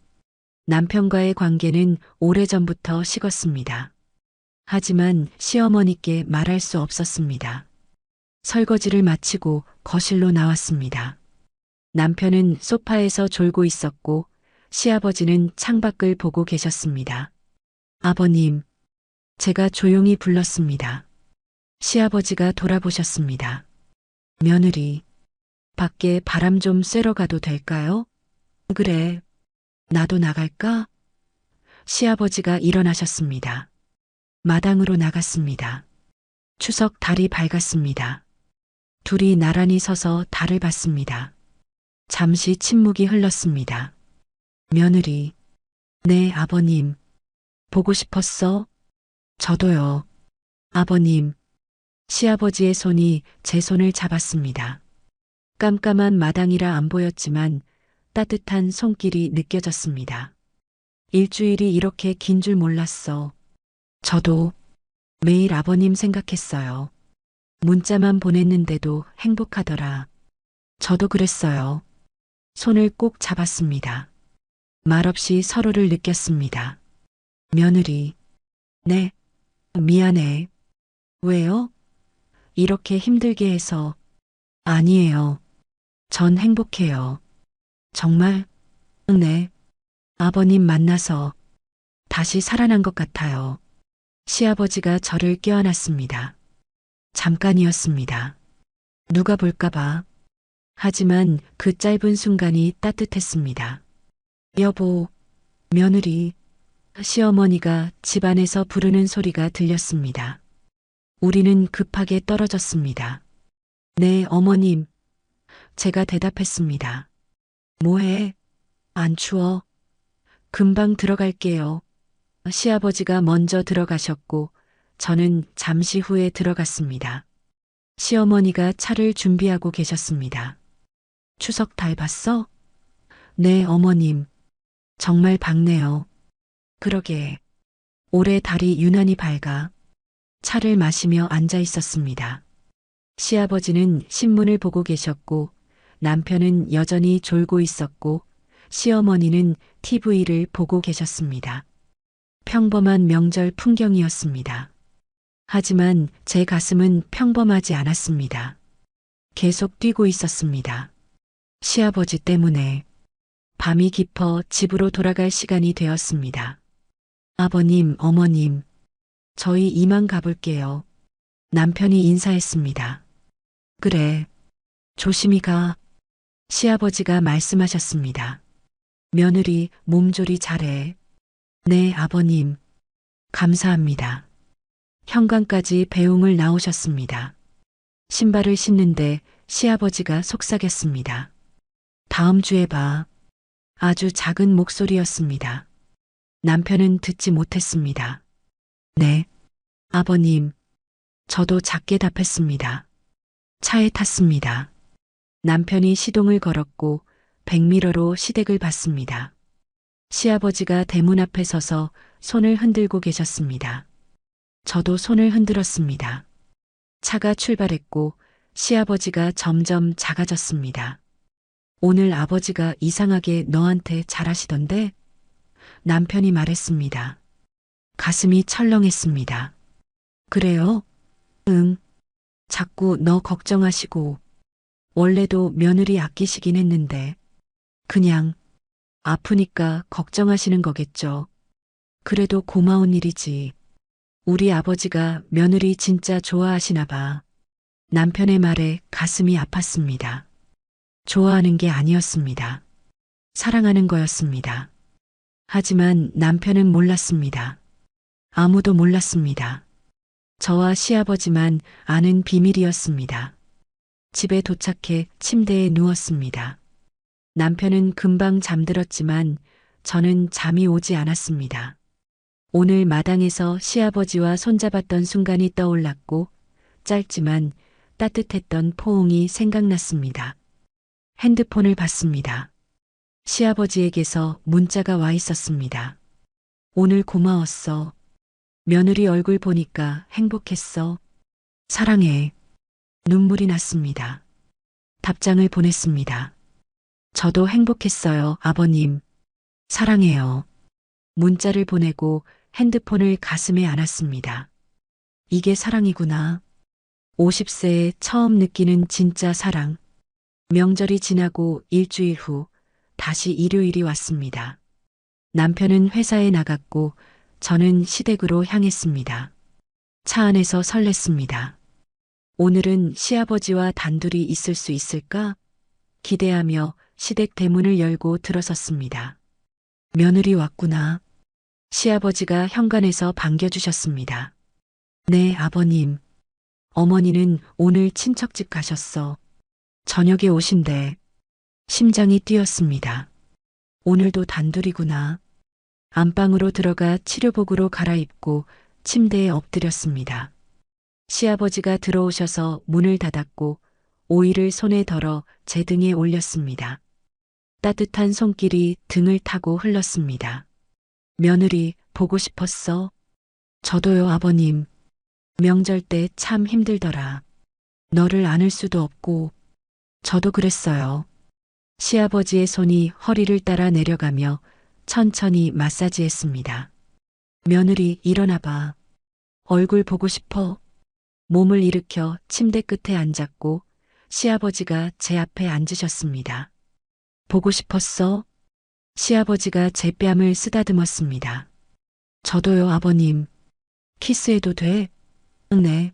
남편과의 관계는 오래전부터 식었습니다. 하지만 시어머니께 말할 수 없었습니다. 설거지를 마치고 거실로 나왔습니다. 남편은 소파에서 졸고 있었고 시아버지는 창밖을 보고 계셨습니다. 아버님, 제가 조용히 불렀습니다. 시아버지가 돌아보셨습니다. 며느리, 밖에 바람 좀 쐬러 가도 될까요? 그래, 나도 나갈까? 시아버지가 일어나셨습니다. 마당으로 나갔습니다. 추석 달이 밝았습니다. 둘이 나란히 서서 달을 봤습니다. 잠시 침묵이 흘렀습니다. 며느리, 네, 아버님. 보고 싶었어? 저도요. 아버님. 시아버지의 손이 제 손을 잡았습니다. 깜깜한 마당이라 안 보였지만 따뜻한 손길이 느껴졌습니다. 일주일이 이렇게 긴 줄 몰랐어. 저도 매일 아버님 생각했어요. 문자만 보냈는데도 행복하더라. 저도 그랬어요. 손을 꼭 잡았습니다. 말없이 서로를 느꼈습니다. 며느리. 네, 미안해. 왜요? 이렇게 힘들게 해서. 아니에요. 전 행복해요. 정말? 네. 아버님 만나서 다시 살아난 것 같아요. 시아버지가 저를 껴안았습니다. 잠깐이었습니다. 누가 볼까봐. 하지만 그 짧은 순간이 따뜻했습니다. 여보, 며느리, 시어머니가 집안에서 부르는 소리가 들렸습니다. 우리는 급하게 떨어졌습니다. 네, 어머님. 제가 대답했습니다. 뭐해? 안 추워? 금방 들어갈게요. 시아버지가 먼저 들어가셨고 저는 잠시 후에 들어갔습니다. 시어머니가 차를 준비하고 계셨습니다. 추석 달 봤어? 네, 어머님. 정말 밝네요. 그러게. 올해 달이 유난히 밝아. 차를 마시며 앉아 있었습니다. 시아버지는 신문을 보고 계셨고 남편은 여전히 졸고 있었고 시어머니는 TV를 보고 계셨습니다. 평범한 명절 풍경이었습니다. 하지만 제 가슴은 평범하지 않았습니다. 계속 뛰고 있었습니다. 시아버지 때문에 밤이 깊어 집으로 돌아갈 시간이 되었습니다. 아버님, 어머님, 저희 이만 가볼게요. 남편이 인사했습니다. 그래, 조심히 가. 시아버지가 말씀하셨습니다. 며느리 몸조리 잘해. 네, 아버님. 감사합니다. 현관까지 배웅을 나오셨습니다. 신발을 신는데 시아버지가 속삭였습니다. 다음 주에 봐. 아주 작은 목소리였습니다. 남편은 듣지 못했습니다. 네, 아버님. 저도 작게 답했습니다. 차에 탔습니다. 남편이 시동을 걸었고 백미러로 시댁을 봤습니다. 시아버지가 대문 앞에 서서 손을 흔들고 계셨습니다. 저도 손을 흔들었습니다. 차가 출발했고 시아버지가 점점 작아졌습니다. 오늘 아버지가 이상하게 너한테 잘하시던데? 남편이 말했습니다. 가슴이 철렁했습니다. 그래요? 응. 자꾸 너 걱정하시고 원래도 며느리 아끼시긴 했는데 그냥 아프니까 걱정하시는 거겠죠. 그래도 고마운 일이지. 우리 아버지가 며느리 진짜 좋아하시나 봐. 남편의 말에 가슴이 아팠습니다. 좋아하는 게 아니었습니다. 사랑하는 거였습니다. 하지만 남편은 몰랐습니다. 아무도 몰랐습니다. 저와 시아버지만 아는 비밀이었습니다. 집에 도착해 침대에 누웠습니다. 남편은 금방 잠들었지만 저는 잠이 오지 않았습니다. 오늘 마당에서 시아버지와 손잡았던 순간이 떠올랐고 짧지만 따뜻했던 포옹이 생각났습니다. 핸드폰을 봤습니다. 시아버지에게서 문자가 와 있었습니다. 오늘 고마웠어. 며느리 얼굴 보니까 행복했어. 사랑해. 눈물이 났습니다. 답장을 보냈습니다. 저도 행복했어요, 아버님. 사랑해요. 문자를 보내고 핸드폰을 가슴에 안았습니다. 이게 사랑이구나. 50세에 처음 느끼는 진짜 사랑. 명절이 지나고 일주일 후 다시 일요일이 왔습니다. 남편은 회사에 나갔고 저는 시댁으로 향했습니다. 차 안에서 설렜습니다. 오늘은 시아버지와 단둘이 있을 수 있을까? 기대하며 시댁 대문을 열고 들어섰습니다. 며느리 왔구나. 시아버지가 현관에서 반겨주셨습니다. 네, 아버님. 어머니는 오늘 친척집 가셨어. 저녁에 오신대. 심장이 뛰었습니다. 오늘도 단둘이구나. 안방으로 들어가 치료복으로 갈아입고 침대에 엎드렸습니다. 시아버지가 들어오셔서 문을 닫았고 오이를 손에 덜어 제 등에 올렸습니다. 따뜻한 손길이 등을 타고 흘렀습니다. 며느리 보고 싶었어? 저도요, 아버님. 명절 때 참 힘들더라. 너를 안을 수도 없고. 저도 그랬어요. 시아버지의 손이 허리를 따라 내려가며 천천히 마사지했습니다. 며느리 일어나봐. 얼굴 보고 싶어. 몸을 일으켜 침대 끝에 앉았고 시아버지가 제 앞에 앉으셨습니다. 보고 싶었어? 시아버지가 제 뺨을 쓰다듬었습니다. 저도요, 아버님. 키스해도 돼? 네.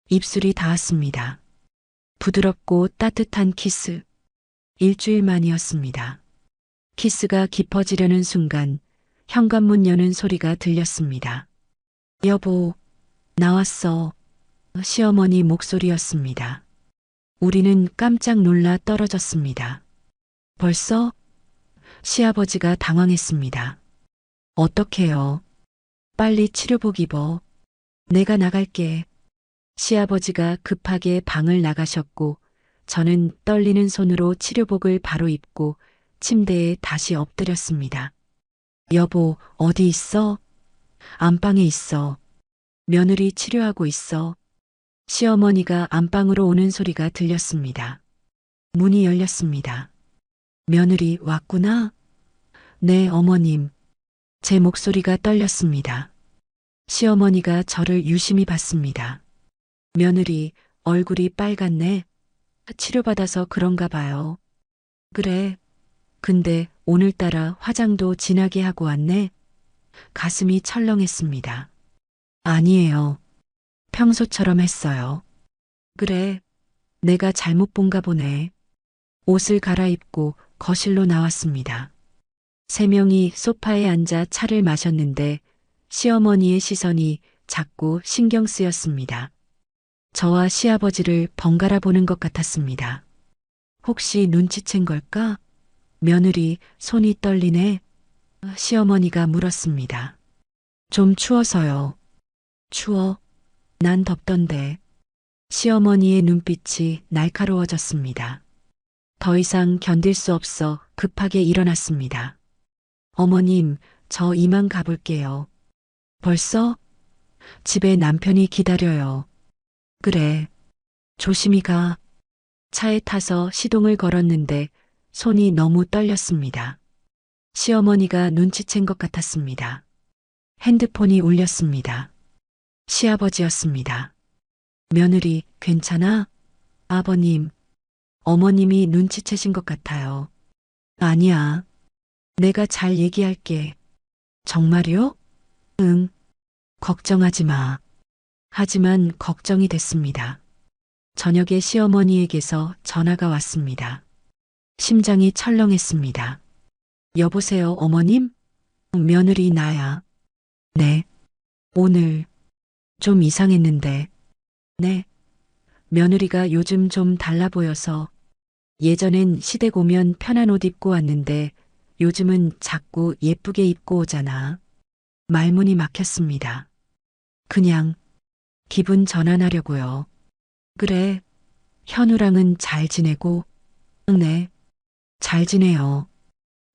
입술이 닿았습니다. 부드럽고 따뜻한 키스. 일주일 만이었습니다. 키스가 깊어지려는 순간 현관문 여는 소리가 들렸습니다. 여보, 나왔어. 시어머니 목소리였습니다. 우리는 깜짝 놀라 떨어졌습니다. 벌써? 시아버지가 당황했습니다. 어떡해요? 빨리 치료복 입어. 내가 나갈게. 시아버지가 급하게 방을 나가셨고 저는 떨리는 손으로 치료복을 바로 입고 침대에 다시 엎드렸습니다. 여보, 어디 있어? 안방에 있어. 며느리 치료하고 있어. 시어머니가 안방으로 오는 소리가 들렸습니다. 문이 열렸습니다. 며느리 왔구나? 네, 어머님. 제 목소리가 떨렸습니다. 시어머니가 저를 유심히 봤습니다. 며느리, 얼굴이 빨갛네. 치료받아서 그런가 봐요. 그래. 근데 오늘따라 화장도 진하게 하고 왔네. 가슴이 철렁했습니다. 아니에요. 평소처럼 했어요. 그래. 내가 잘못 본가 보네. 옷을 갈아입고 거실로 나왔습니다. 세 명이 소파에 앉아 차를 마셨는데 시어머니의 시선이 자꾸 신경 쓰였습니다. 저와 시아버지를 번갈아 보는 것 같았습니다. 혹시 눈치챈 걸까? 며느리 손이 떨리네. 시어머니가 물었습니다. 좀 추워서요. 추워? 난 덥던데. 시어머니의 눈빛이 날카로워졌습니다. 더 이상 견딜 수 없어 급하게 일어났습니다. 어머님, 저 이만 가볼게요. 벌써? 집에 남편이 기다려요. 그래. 조심히 가. 차에 타서 시동을 걸었는데 손이 너무 떨렸습니다. 시어머니가 눈치챈 것 같았습니다. 핸드폰이 울렸습니다. 시아버지였습니다. 며느리, 괜찮아? 아버님, 어머님이 눈치채신 것 같아요. 아니야. 내가 잘 얘기할게. 정말요? 응. 걱정하지 마. 하지만 걱정이 됐습니다. 저녁에 시어머니에게서 전화가 왔습니다. 심장이 철렁했습니다. 여보세요, 어머님? 며느리 나야. 네. 오늘 좀 이상했는데. 네. 며느리가 요즘 좀 달라 보여서 예전엔 시댁 오면 편한 옷 입고 왔는데 요즘은 자꾸 예쁘게 입고 오잖아. 말문이 막혔습니다. 그냥 기분 전환하려고요. 그래. 현우랑은 잘 지내고? 네. 잘 지내요.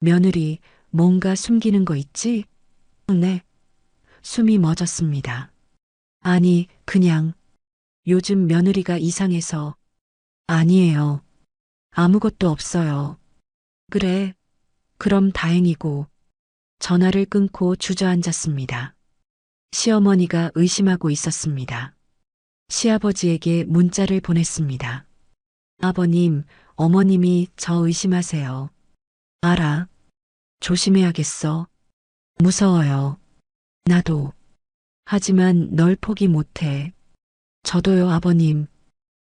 며느리 뭔가 숨기는 거 있지? 네. 숨이 멎었습니다. 아니, 그냥 요즘 며느리가 이상해서. 아니에요. 아무것도 없어요. 그래. 그럼 다행이고. 전화를 끊고 주저앉았습니다. 시어머니가 의심하고 있었습니다. 시아버지에게 문자를 보냈습니다. 아버님, 어머님이 저 의심하세요. 알아. 조심해야겠어. 무서워요. 나도. 하지만 널 포기 못해. 저도요, 아버님.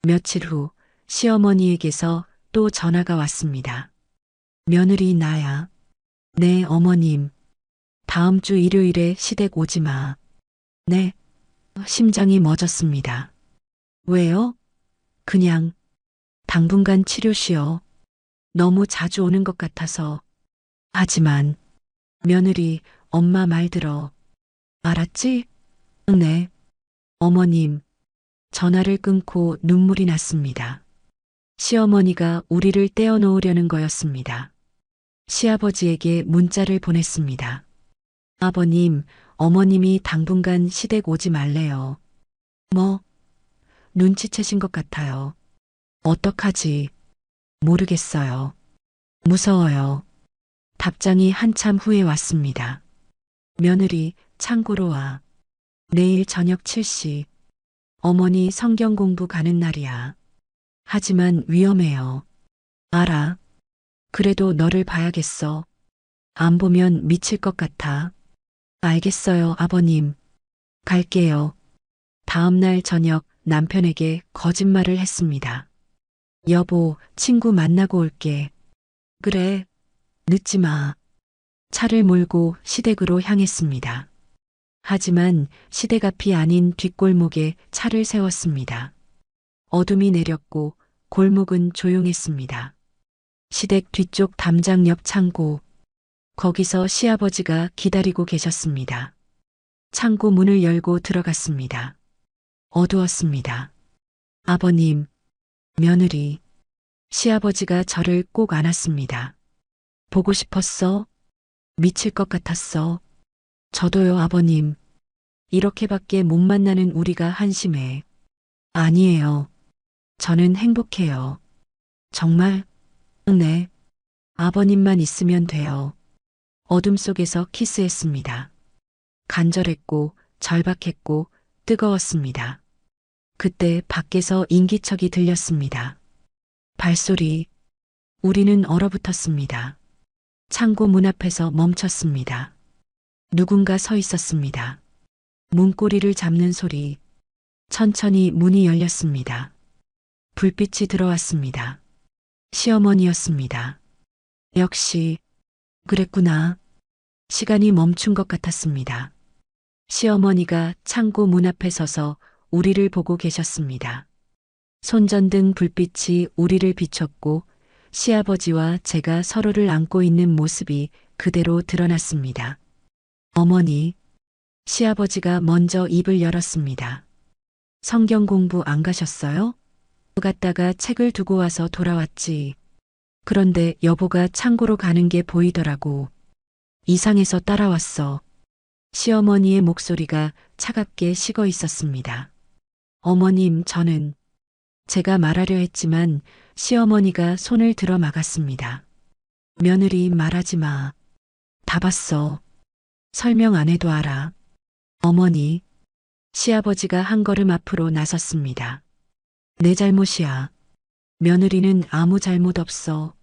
며칠 후 시어머니에게서 또 전화가 왔습니다. 며느리 나야. 네, 어머님. 다음 주 일요일에 시댁 오지 마. 네. 심장이 멎었습니다. 왜요? 그냥 당분간 치료 쉬어. 너무 자주 오는 것 같아서. 하지만 며느리 엄마 말 들어. 알았지? 네. 어머님, 전화를 끊고 눈물이 났습니다. 시어머니가 우리를 떼어놓으려는 거였습니다. 시아버지에게 문자를 보냈습니다. 아버님, 어머님이 당분간 시댁 오지 말래요. 뭐? 눈치채신 것 같아요. 어떡하지? 모르겠어요. 무서워요. 답장이 한참 후에 왔습니다. 며느리, 창고로 와. 내일 저녁 7시. 어머니 성경 공부 가는 날이야. 하지만 위험해요. 알아. 그래도 너를 봐야겠어. 안 보면 미칠 것 같아. 알겠어요, 아버님. 갈게요. 다음 날 저녁 남편에게 거짓말을 했습니다. 여보, 친구 만나고 올게. 그래. 늦지 마. 차를 몰고 시댁으로 향했습니다. 하지만 시댁 앞이 아닌 뒷골목에 차를 세웠습니다. 어둠이 내렸고 골목은 조용했습니다. 시댁 뒤쪽 담장 옆 창고. 거기서 시아버지가 기다리고 계셨습니다. 창고 문을 열고 들어갔습니다. 어두웠습니다. 아버님, 며느리, 시아버지가 저를 꼭 안았습니다. 보고 싶었어? 미칠 것 같았어. 저도요, 아버님. 이렇게밖에 못 만나는 우리가 한심해. 아니에요. 저는 행복해요. 정말? 네. 아버님만 있으면 돼요. 어둠 속에서 키스했습니다. 간절했고, 절박했고, 뜨거웠습니다. 그때 밖에서 인기척이 들렸습니다. 발소리. 우리는 얼어붙었습니다. 창고 문 앞에서 멈췄습니다. 누군가 서 있었습니다. 문고리를 잡는 소리. 천천히 문이 열렸습니다. 불빛이 들어왔습니다. 시어머니였습니다. 역시, 그랬구나. 시간이 멈춘 것 같았습니다. 시어머니가 창고 문 앞에 서서 우리를 보고 계셨습니다. 손전등 불빛이 우리를 비췄고 시아버지와 제가 서로를 안고 있는 모습이 그대로 드러났습니다. 어머니, 시아버지가 먼저 입을 열었습니다. 성경 공부 안 가셨어요? 갔다가 책을 두고 와서 돌아왔지. 그런데 여보가 창고로 가는 게 보이더라고. 이상해서 따라왔어. 시어머니의 목소리가 차갑게 식어 있었습니다. 어머님, 저는 제가 말하려 했지만 시어머니가 손을 들어 막았습니다. 며느리 말하지 마. 다 봤어. 설명 안 해도 알아. 어머니, 시아버지가 한 걸음 앞으로 나섰습니다. 내 잘못이야. 며느리는 아무 잘못 없어.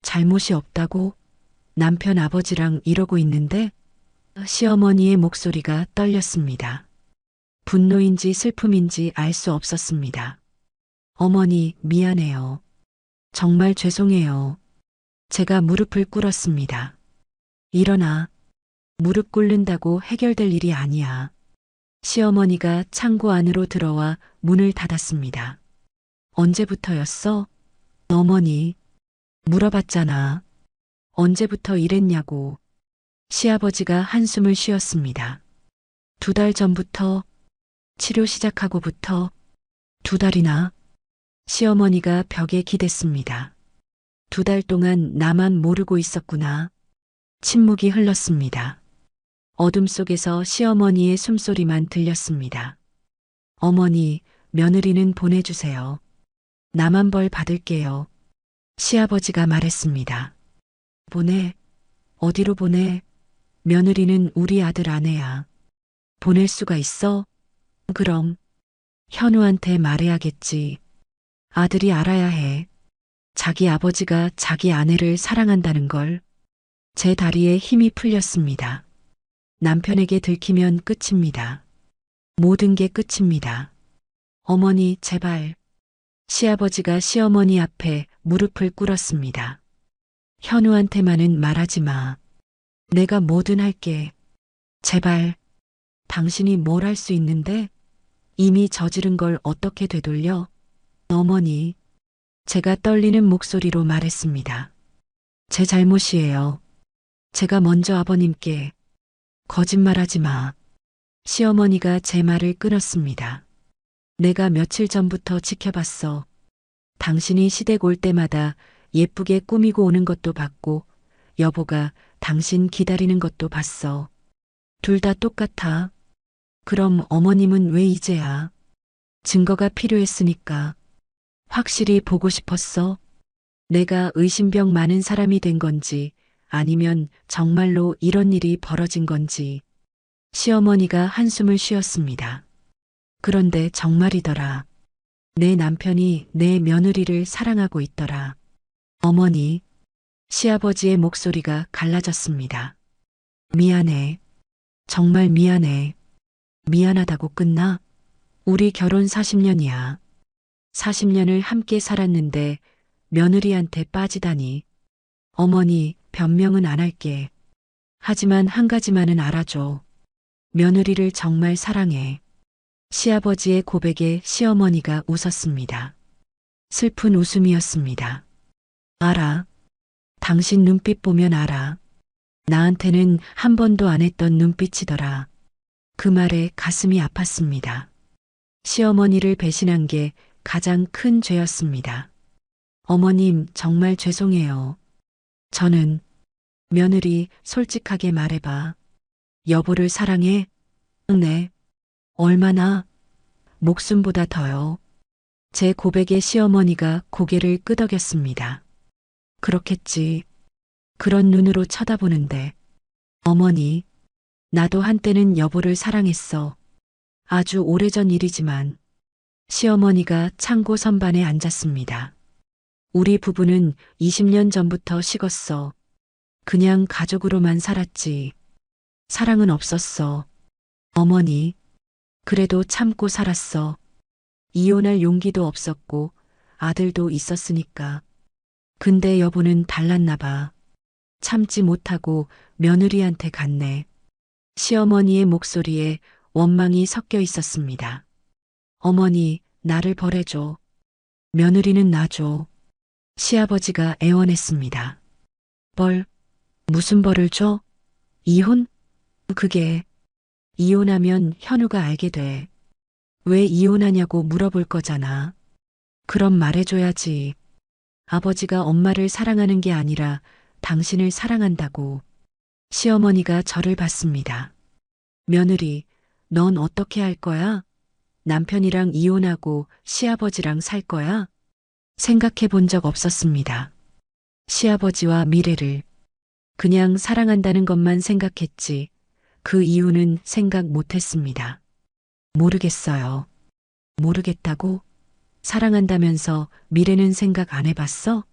잘못이 없다고? 남편 아버지랑 이러고 있는데? 시어머니의 목소리가 떨렸습니다. 분노인지 슬픔인지 알 수 없었습니다. 어머니, 미안해요. 정말 죄송해요. 제가 무릎을 꿇었습니다. 일어나. 무릎 꿇는다고 해결될 일이 아니야. 시어머니가 창고 안으로 들어와 문을 닫았습니다. 언제부터였어? 어머니. 물어봤잖아. 언제부터 이랬냐고. 시아버지가 한숨을 쉬었습니다. 2달 전부터, 치료 시작하고부터 2달이나. 시어머니가 벽에 기댔습니다. 2달 동안 나만 모르고 있었구나. 침묵이 흘렀습니다. 어둠 속에서 시어머니의 숨소리만 들렸습니다. 어머니, 며느리는 보내주세요. 나만 벌 받을게요. 시아버지가 말했습니다. 보내? 어디로 보내? 며느리는 우리 아들 아내야. 보낼 수가 있어? 그럼 현우한테 말해야겠지. 아들이 알아야 해. 자기 아버지가 자기 아내를 사랑한다는 걸. 제 다리에 힘이 풀렸습니다. 남편에게 들키면 끝입니다. 모든 게 끝입니다. 어머니, 제발. 시아버지가 시어머니 앞에 무릎을 꿇었습니다. 현우한테만은 말하지 마. 내가 뭐든 할게. 제발. 당신이 뭘 할 수 있는데? 이미 저지른 걸 어떻게 되돌려? 어머니. 제가 떨리는 목소리로 말했습니다. 제 잘못이에요. 제가 먼저 아버님께 거짓말하지 마. 시어머니가 제 말을 끊었습니다. 내가 며칠 전부터 지켜봤어. 당신이 시댁 올 때마다 예쁘게 꾸미고 오는 것도 봤고, 여보가 당신 기다리는 것도 봤어. 둘 다 똑같아. 그럼 어머님은 왜 이제야? 증거가 필요했으니까. 확실히 보고 싶었어. 내가 의심병 많은 사람이 된 건지, 아니면 정말로 이런 일이 벌어진 건지. 시어머니가 한숨을 쉬었습니다. 그런데 정말이더라. 내 남편이 내 며느리를 사랑하고 있더라. 어머니, 시아버지의 목소리가 갈라졌습니다. 미안해. 정말 미안해. 미안하다고 끝나? 우리 결혼 40년이야. 40년을 함께 살았는데 며느리한테 빠지다니. 어머니, 변명은 안 할게. 하지만 한 가지만은 알아줘. 며느리를 정말 사랑해. 시아버지의 고백에 시어머니가 웃었습니다. 슬픈 웃음이었습니다. 알아. 당신 눈빛 보면 알아. 나한테는 한 번도 안 했던 눈빛이더라. 그 말에 가슴이 아팠습니다. 시어머니를 배신한 게 가장 큰 죄였습니다. 어머님, 정말 죄송해요. 저는 며느리 솔직하게 말해봐. 여보를 사랑해? 네. 얼마나? 목숨보다 더요. 제 고백에 시어머니가 고개를 끄덕였습니다. 그렇겠지. 그런 눈으로 쳐다보는데. 어머니, 나도 한때는 여보를 사랑했어. 아주 오래전 일이지만. 시어머니가 창고 선반에 앉았습니다. 우리 부부는 20년 전부터 식었어. 그냥 가족으로만 살았지. 사랑은 없었어. 어머니, 그래도 참고 살았어. 이혼할 용기도 없었고 아들도 있었으니까. 근데 여보는 달랐나 봐. 참지 못하고 며느리한테 갔네. 시어머니의 목소리에 원망이 섞여 있었습니다. 어머니, 나를 벌해줘. 며느리는 놔줘. 시아버지가 애원했습니다. 벌? 무슨 벌을 줘? 이혼? 그게 이혼하면 현우가 알게 돼. 왜 이혼하냐고 물어볼 거잖아. 그럼 말해줘야지. 아버지가 엄마를 사랑하는 게 아니라 당신을 사랑한다고. 시어머니가 저를 봤습니다. 며느리, 넌 어떻게 할 거야? 남편이랑 이혼하고 시아버지랑 살 거야? 생각해 본 적 없었습니다. 시아버지와 미래를. 그냥 사랑한다는 것만 생각했지. 그 이유는 생각 못 했습니다. 모르겠어요. 모르겠다고? 사랑한다면서 미래는 생각 안 해봤어?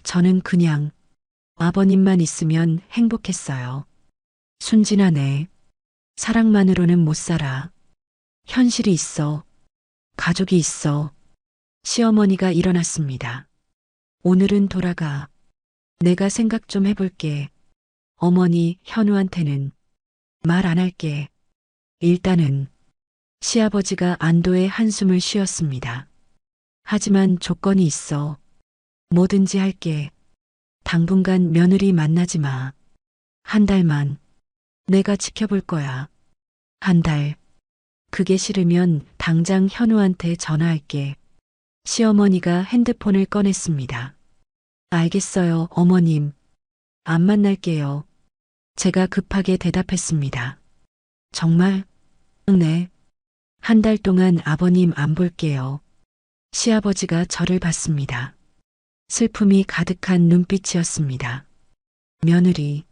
저는 그냥 아버님만 있으면 행복했어요. 순진하네. 사랑만으로는 못 살아. 현실이 있어. 가족이 있어. 시어머니가 일어났습니다. 오늘은 돌아가. 내가 생각 좀 해볼게. 어머니, 현우한테는 말 안 할게. 일단은. 시아버지가 안도의 한숨을 쉬었습니다. 하지만 조건이 있어. 뭐든지 할게. 당분간 며느리 만나지 마. 한 달만. 내가 지켜볼 거야. 한 달. 그게 싫으면 당장 현우한테 전화할게. 시어머니가 핸드폰을 꺼냈습니다. 알겠어요, 어머님. 안 만날게요. 제가 급하게 대답했습니다. 정말? 네. 한 달 동안 아버님 안 볼게요. 시아버지가 저를 봤습니다. 슬픔이 가득한 눈빛이었습니다. 며느리.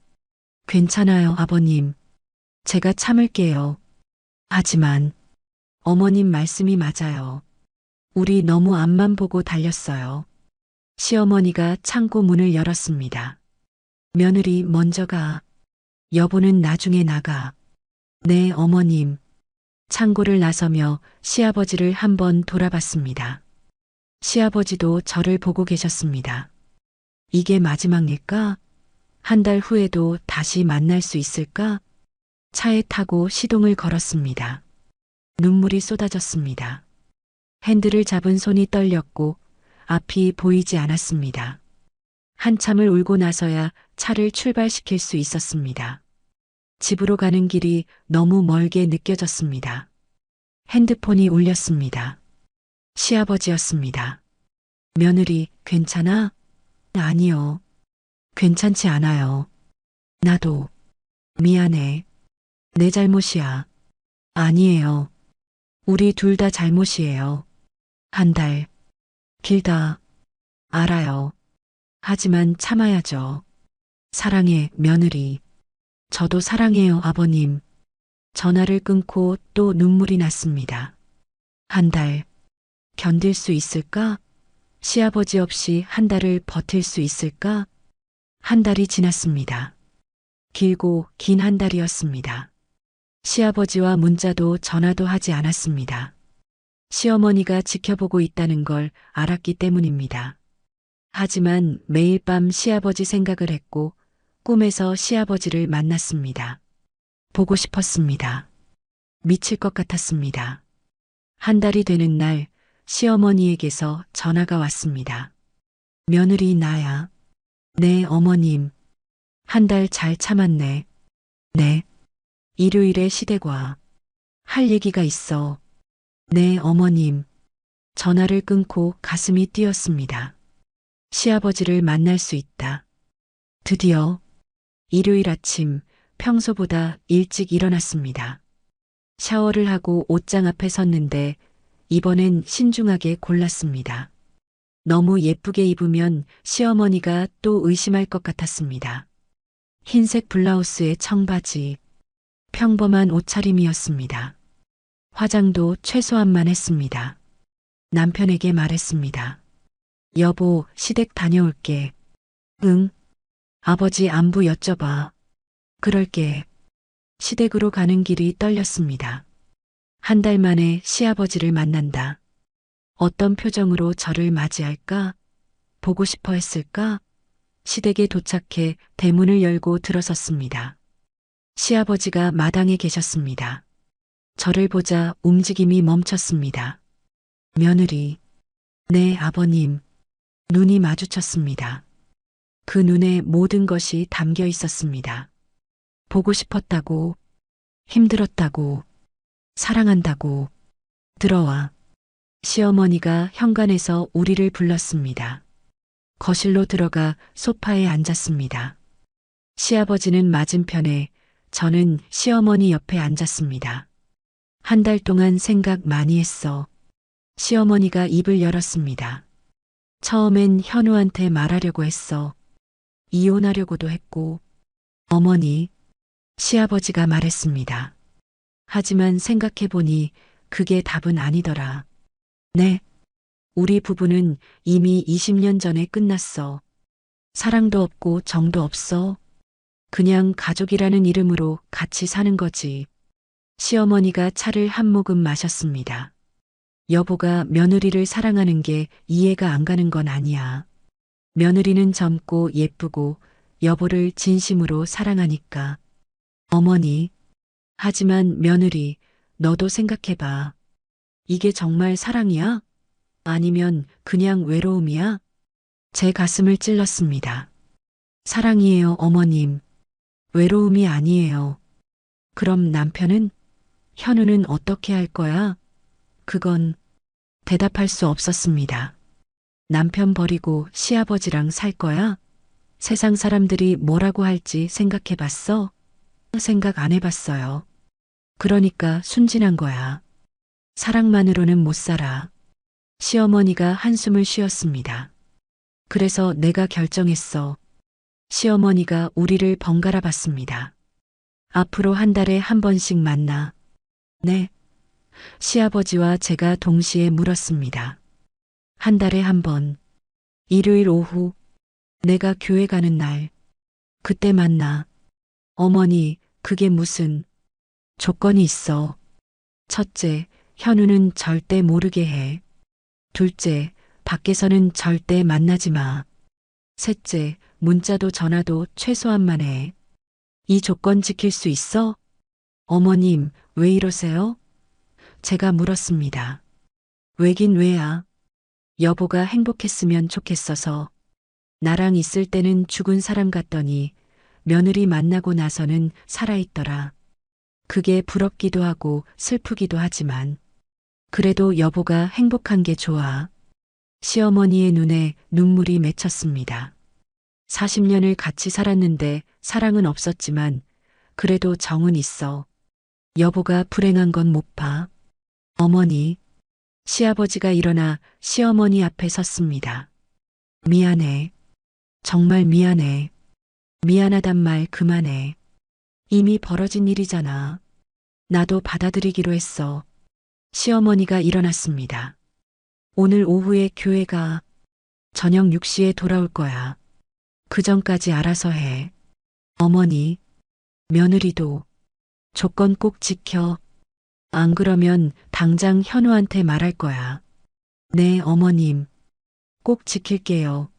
괜찮아요, 아버님. 제가 참을게요. 하지만 어머님 말씀이 맞아요. 우리 너무 앞만 보고 달렸어요. 시어머니가 창고 문을 열었습니다. 며느리 먼저 가. 여보는 나중에 나가. 네, 어머님. 창고를 나서며 시아버지를 한번 돌아봤습니다. 시아버지도 저를 보고 계셨습니다. 이게 마지막일까? 한 달 후에도 다시 만날 수 있을까? 차에 타고 시동을 걸었습니다. 눈물이 쏟아졌습니다. 핸들을 잡은 손이 떨렸고 앞이 보이지 않았습니다. 한참을 울고 나서야 차를 출발시킬 수 있었습니다. 집으로 가는 길이 너무 멀게 느껴졌습니다. 핸드폰이 울렸습니다. 시아버지였습니다. 며느리, 괜찮아? 아니요. 괜찮지 않아요. 나도. 미안해. 내 잘못이야. 아니에요. 우리 둘 다 잘못이에요. 한 달. 길다. 알아요. 하지만 참아야죠. 사랑해, 며느리. 저도 사랑해요, 아버님. 전화를 끊고 또 눈물이 났습니다. 한 달. 견딜 수 있을까? 시아버지 없이 한 달을 버틸 수 있을까? 한 달이 지났습니다. 길고 긴 한 달이었습니다. 시아버지와 문자도 전화도 하지 않았습니다. 시어머니가 지켜보고 있다는 걸 알았기 때문입니다. 하지만 매일 밤 시아버지 생각을 했고 꿈에서 시아버지를 만났습니다. 보고 싶었습니다. 미칠 것 같았습니다. 한 달이 되는 날 시어머니에게서 전화가 왔습니다. 며느리 나야. 네, 어머님. 한 달 잘 참았네. 네. 일요일에 시댁 와. 할 얘기가 있어. 네, 어머님. 전화를 끊고 가슴이 뛰었습니다. 시아버지를 만날 수 있다. 드디어 일요일 아침 평소보다 일찍 일어났습니다. 샤워를 하고 옷장 앞에 섰는데 이번엔 신중하게 골랐습니다. 너무 예쁘게 입으면 시어머니가 또 의심할 것 같았습니다. 흰색 블라우스에 청바지, 평범한 옷차림이었습니다. 화장도 최소한만 했습니다. 남편에게 말했습니다. 여보, 시댁 다녀올게. 응. 아버지 안부 여쭤봐. 그럴게. 시댁으로 가는 길이 떨렸습니다. 한 달 만에 시아버지를 만난다. 어떤 표정으로 저를 맞이할까? 보고 싶어 했을까? 시댁에 도착해 대문을 열고 들어섰습니다. 시아버지가 마당에 계셨습니다. 저를 보자 움직임이 멈췄습니다. 며느리. 네, 아버님. 눈이 마주쳤습니다. 그 눈에 모든 것이 담겨 있었습니다. 보고 싶었다고, 힘들었다고, 사랑한다고. 들어와. 시어머니가 현관에서 우리를 불렀습니다. 거실로 들어가 소파에 앉았습니다. 시아버지는 맞은편에, 저는 시어머니 옆에 앉았습니다. 한 달 동안 생각 많이 했어. 시어머니가 입을 열었습니다. 처음엔 현우한테 말하려고 했어. 이혼하려고도 했고. 어머니, 시아버지가 말했습니다. 하지만 생각해보니 그게 답은 아니더라. 네. 우리 부부는 이미 20년 전에 끝났어. 사랑도 없고 정도 없어. 그냥 가족이라는 이름으로 같이 사는 거지. 시어머니가 차를 한 모금 마셨습니다. 여보가 며느리를 사랑하는 게 이해가 안 가는 건 아니야. 며느리는 젊고 예쁘고 여보를 진심으로 사랑하니까. 어머니. 하지만 며느리, 너도 생각해봐. 이게 정말 사랑이야? 아니면 그냥 외로움이야? 제 가슴을 찔렀습니다. 사랑이에요, 어머님. 외로움이 아니에요. 그럼 남편은? 현우는 어떻게 할 거야? 그건 대답할 수 없었습니다. 남편 버리고 시아버지랑 살 거야? 세상 사람들이 뭐라고 할지 생각해 봤어? 생각 안 해봤어요. 그러니까 순진한 거야. 사랑만으로는 못 살아. 시어머니가 한숨을 쉬었습니다. 그래서 내가 결정했어. 시어머니가 우리를 번갈아 봤습니다. 앞으로 한 달에 한 번씩 만나. 네. 시아버지와 제가 동시에 물었습니다. 한 달에 한 번. 일요일 오후. 내가 교회 가는 날. 그때 만나. 어머니, 그게 무슨 조건이 있어. 첫째, 현우는 절대 모르게 해. 둘째, 밖에서는 절대 만나지 마. 셋째, 문자도 전화도 최소한만 해. 이 조건 지킬 수 있어? 어머님, 왜 이러세요? 제가 물었습니다. 왜긴 왜야? 여보가 행복했으면 좋겠어서. 나랑 있을 때는 죽은 사람 같더니 며느리 만나고 나서는 살아있더라. 그게 부럽기도 하고 슬프기도 하지만 그래도 여보가 행복한 게 좋아. 시어머니의 눈에 눈물이 맺혔습니다. 40년을 같이 살았는데 사랑은 없었지만 그래도 정은 있어. 여보가 불행한 건 못 봐. 어머니, 시아버지가 일어나 시어머니 앞에 섰습니다. 미안해. 정말 미안해. 미안하단 말 그만해. 이미 벌어진 일이잖아. 나도 받아들이기로 했어. 시어머니가 일어났습니다. 오늘 오후에 교회 가. 저녁 6시에 돌아올 거야. 그 전까지 알아서 해. 어머니, 며느리도 조건 꼭 지켜. 안 그러면 당장 현우한테 말할 거야. 네, 어머님. 꼭 지킬게요.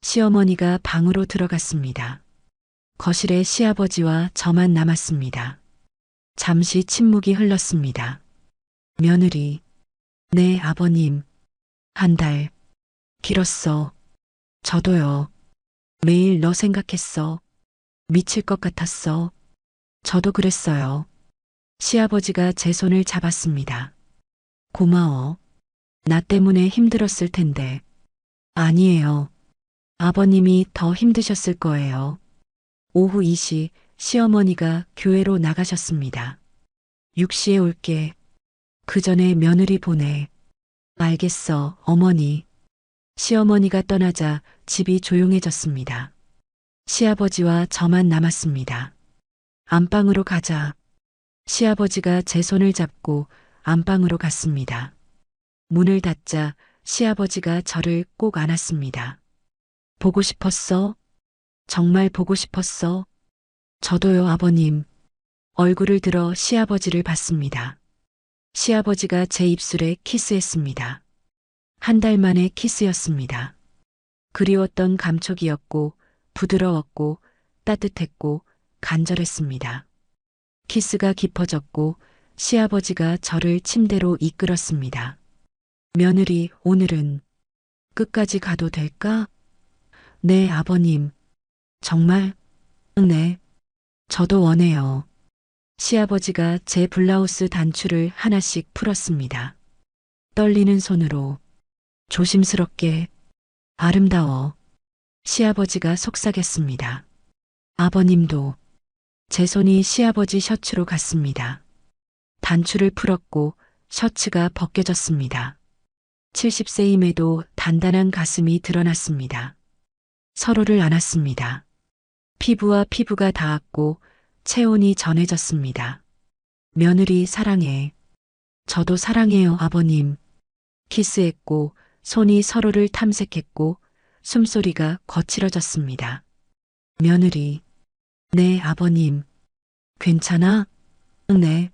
시어머니가 방으로 들어갔습니다. 거실에 시아버지와 저만 남았습니다. 잠시 침묵이 흘렀습니다. 며느리. 네, 아버님. 한 달. 길었어. 저도요. 매일 너 생각했어. 미칠 것 같았어. 저도 그랬어요. 시아버지가 제 손을 잡았습니다. 고마워. 나 때문에 힘들었을 텐데. 아니에요. 아버님이 더 힘드셨을 거예요. 오후 2시 시어머니가 교회로 나가셨습니다. 6시에 올게. 그 전에 며느리 보내. 알겠어, 어머니. 시어머니가 떠나자 집이 조용해졌습니다. 시아버지와 저만 남았습니다. 안방으로 가자. 시아버지가 제 손을 잡고 안방으로 갔습니다. 문을 닫자 시아버지가 저를 꼭 안았습니다. 보고 싶었어? 정말 보고 싶었어? 저도요, 아버님. 얼굴을 들어 시아버지를 봤습니다. 시아버지가 제 입술에 키스했습니다. 한 달 만에 키스였습니다. 그리웠던 감촉이었고 부드러웠고 따뜻했고 간절했습니다. 키스가 깊어졌고 시아버지가 저를 침대로 이끌었습니다. 며느리, 오늘은 끝까지 가도 될까? 네, 아버님. 정말? 네. 저도 원해요. 시아버지가 제 블라우스 단추를 하나씩 풀었습니다. 떨리는 손으로 조심스럽게. 아름다워. 시아버지가 속삭였습니다. 아버님도. 제 손이 시아버지 셔츠로 갔습니다. 단추를 풀었고 셔츠가 벗겨졌습니다. 70세임에도 단단한 가슴이 드러났습니다. 서로를 안았습니다. 피부와 피부가 닿았고 체온이 전해졌습니다. 며느리 사랑해. 저도 사랑해요, 아버님. 키스했고 손이 서로를 탐색했고 숨소리가 거칠어졌습니다. 며느리. 네, 아버님. 괜찮아? 네.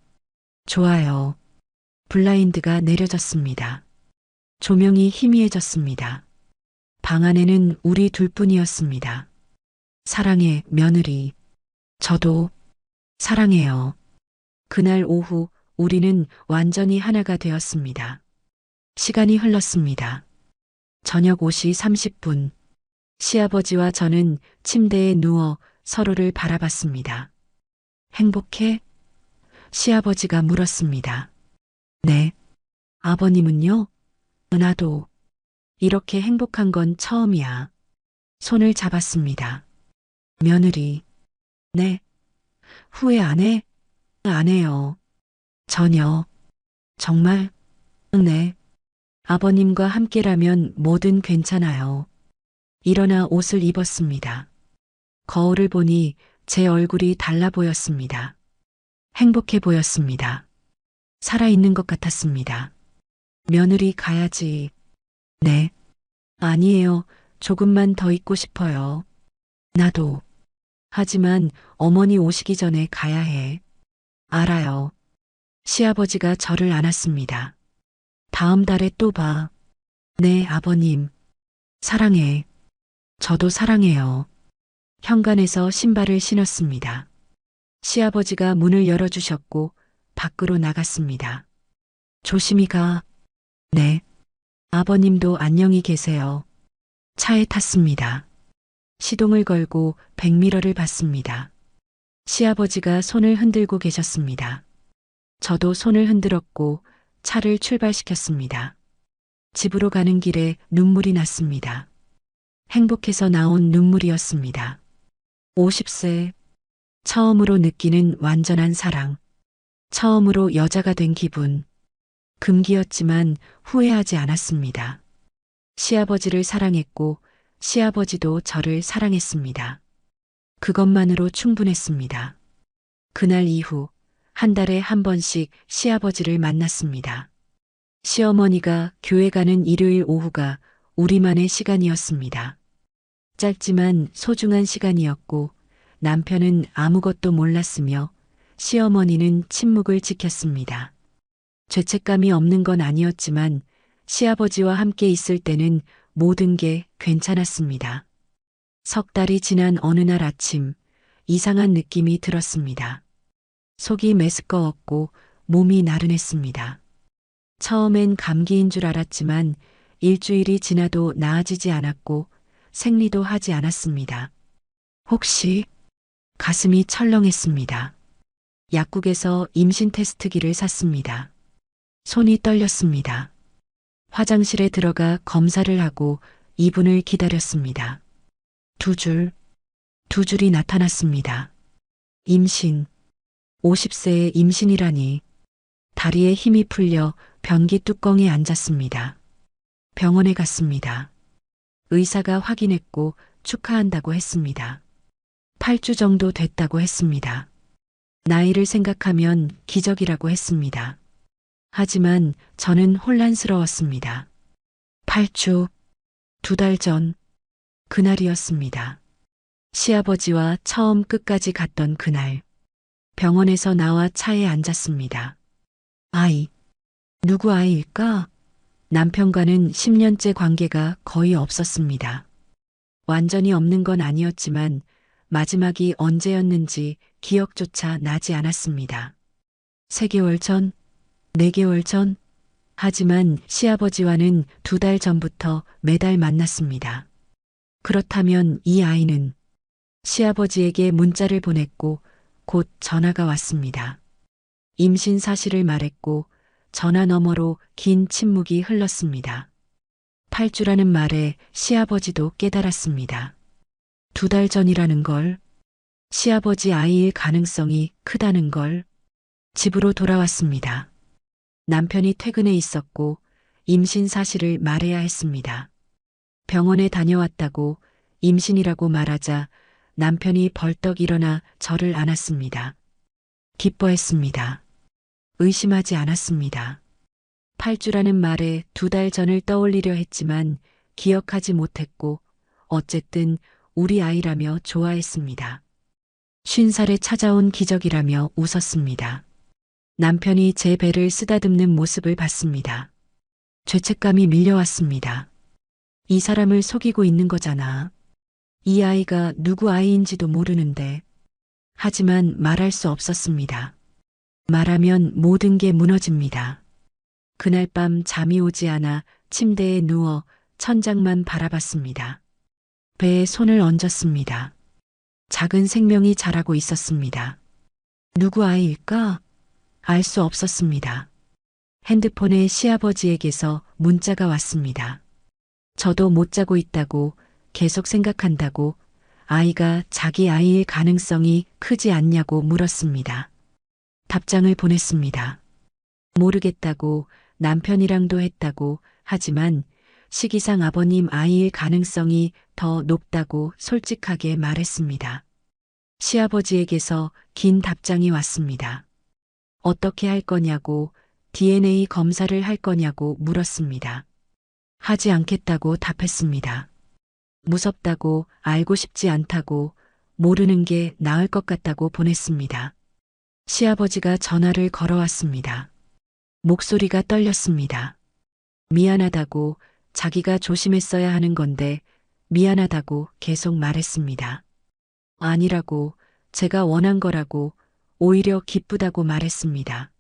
좋아요. 블라인드가 내려졌습니다. 조명이 희미해졌습니다. 방 안에는 우리 둘뿐이었습니다. 사랑해, 며느리. 저도 사랑해요. 그날 오후 우리는 완전히 하나가 되었습니다. 시간이 흘렀습니다. 저녁 5시 30분. 시아버지와 저는 침대에 누워 서로를 바라봤습니다. 행복해? 시아버지가 물었습니다. 네. 아버님은요? 나도. 이렇게 행복한 건 처음이야. 손을 잡았습니다. 며느리. 네. 후회 안 해? 안 해요. 전혀. 정말? 네. 아버님과 함께라면 뭐든 괜찮아요. 일어나 옷을 입었습니다. 거울을 보니 제 얼굴이 달라 보였습니다. 행복해 보였습니다. 살아있는 것 같았습니다. 며느리 가야지. 네. 아니에요. 조금만 더 있고 싶어요. 나도. 하지만 어머니 오시기 전에 가야 해. 알아요. 시아버지가 저를 안았습니다. 다음 달에 또 봐. 네, 아버님. 사랑해. 저도 사랑해요. 현관에서 신발을 신었습니다. 시아버지가 문을 열어주셨고 밖으로 나갔습니다. 조심히 가. 네. 아버님도 안녕히 계세요. 차에 탔습니다. 시동을 걸고 백미러를 봤습니다. 시아버지가 손을 흔들고 계셨습니다. 저도 손을 흔들었고 차를 출발시켰습니다. 집으로 가는 길에 눈물이 났습니다. 행복해서 나온 눈물이었습니다. 50세. 처음으로 느끼는 완전한 사랑. 처음으로 여자가 된 기분. 금기였지만 후회하지 않았습니다. 시아버지를 사랑했고 시아버지도 저를 사랑했습니다. 그것만으로 충분했습니다. 그날 이후 한 달에 한 번씩 시아버지를 만났습니다. 시어머니가 교회 가는 일요일 오후가 우리만의 시간이었습니다. 짧지만 소중한 시간이었고 남편은 아무것도 몰랐으며 시어머니는 침묵을 지켰습니다. 죄책감이 없는 건 아니었지만 시아버지와 함께 있을 때는 모든 게 괜찮았습니다. 석 달이 지난 어느 날 아침 이상한 느낌이 들었습니다. 속이 메스꺼웠고 몸이 나른했습니다. 처음엔 감기인 줄 알았지만 일주일이 지나도 나아지지 않았고 생리도 하지 않았습니다. 혹시 가슴이 철렁했습니다. 약국에서 임신 테스트기를 샀습니다. 손이 떨렸습니다. 화장실에 들어가 검사를 하고 2분을 기다렸습니다. 두 줄이 나타났습니다. 임신. 50세의 임신이라니. 다리에 힘이 풀려 변기 뚜껑에 앉았습니다. 병원에 갔습니다. 의사가 확인했고 축하한다고 했습니다. 8주 정도 됐다고 했습니다. 나이를 생각하면 기적이라고 했습니다. 하지만 저는 혼란스러웠습니다. 8주, 2달 전, 그날이었습니다. 시아버지와 처음 끝까지 갔던 그날. 병원에서 나와 차에 앉았습니다. 아이, 누구 아이일까? 남편과는 10년째 관계가 거의 없었습니다. 완전히 없는 건 아니었지만 마지막이 언제였는지 기억조차 나지 않았습니다. 3개월 전, 4개월 전, 하지만 시아버지와는 2달 전부터 매달 만났습니다. 그렇다면 이 아이는 시아버지에게 문자를 보냈고 곧 전화가 왔습니다. 임신 사실을 말했고 전화 너머로 긴 침묵이 흘렀습니다. 8주라는 말에 시아버지도 깨달았습니다. 2달 전이라는 걸, 시아버지 아이일 가능성이 크다는 걸. 집으로 돌아왔습니다. 남편이 퇴근해 있었고 임신 사실을 말해야 했습니다. 병원에 다녀왔다고 임신이라고 말하자 남편이 벌떡 일어나 저를 안았습니다. 기뻐했습니다. 의심하지 않았습니다. 8주라는 말에 2달 전을 떠올리려 했지만 기억하지 못했고 어쨌든 우리 아이라며 좋아했습니다. 50살에 찾아온 기적이라며 웃었습니다. 남편이 제 배를 쓰다듬는 모습을 봤습니다. 죄책감이 밀려왔습니다. 이 사람을 속이고 있는 거잖아. 이 아이가 누구 아이인지도 모르는데. 하지만 말할 수 없었습니다. 말하면 모든 게 무너집니다. 그날 밤 잠이 오지 않아 침대에 누워 천장만 바라봤습니다. 배에 손을 얹었습니다. 작은 생명이 자라고 있었습니다. 누구 아이일까? 알 수 없었습니다. 핸드폰에 시아버지에게서 문자가 왔습니다. 저도 못 자고 있다고, 계속 생각한다고, 아이가 자기 아이일 가능성이 크지 않냐고 물었습니다. 답장을 보냈습니다. 모르겠다고, 남편이랑도 했다고, 하지만 시기상 아버님 아이일 가능성이 더 높다고 솔직하게 말했습니다. 시아버지에게서 긴 답장이 왔습니다. 어떻게 할 거냐고, DNA 검사를 할 거냐고 물었습니다. 하지 않겠다고 답했습니다. 무섭다고, 알고 싶지 않다고, 모르는 게 나을 것 같다고 보냈습니다. 시아버지가 전화를 걸어왔습니다. 목소리가 떨렸습니다. 미안하다고, 자기가 조심했어야 하는 건데 미안하다고 계속 말했습니다. 아니라고, 제가 원한 거라고, 오히려 기쁘다고 말했습니다.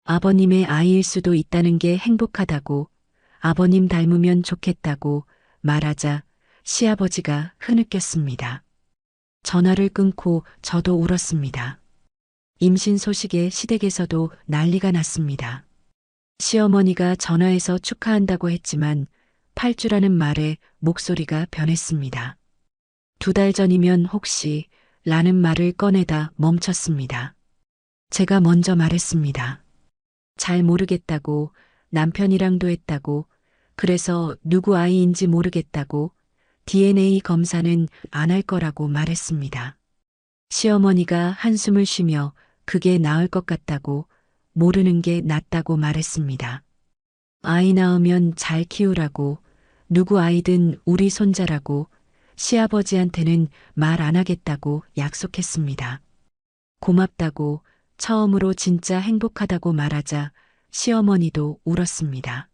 아버님의 아이일 수도 있다는 게 행복하다고, 아버님 닮으면 좋겠다고 말하자 시아버지가 흐느꼈습니다. 전화를 끊고 저도 울었습니다. 임신 소식에 시댁에서도 난리가 났습니다. 시어머니가 전화해서 축하한다고 했지만 8주라는 말에 목소리가 변했습니다. 2달 전이면 혹시 라는 말을 꺼내다 멈췄습니다. 제가 먼저 말했습니다. 잘 모르겠다고, 남편이랑도 했다고, 그래서 누구 아이인지 모르겠다고, DNA 검사는 안 할 거라고 말했습니다. 시어머니가 한숨을 쉬며 그게 나을 것 같다고, 모르는 게 낫다고 말했습니다. 아이 낳으면 잘 키우라고, 누구 아이든 우리 손자라고, 시아버지한테는 말 안 하겠다고 약속했습니다. 고맙다고, 처음으로 진짜 행복하다고 말하자 시어머니도 울었습니다.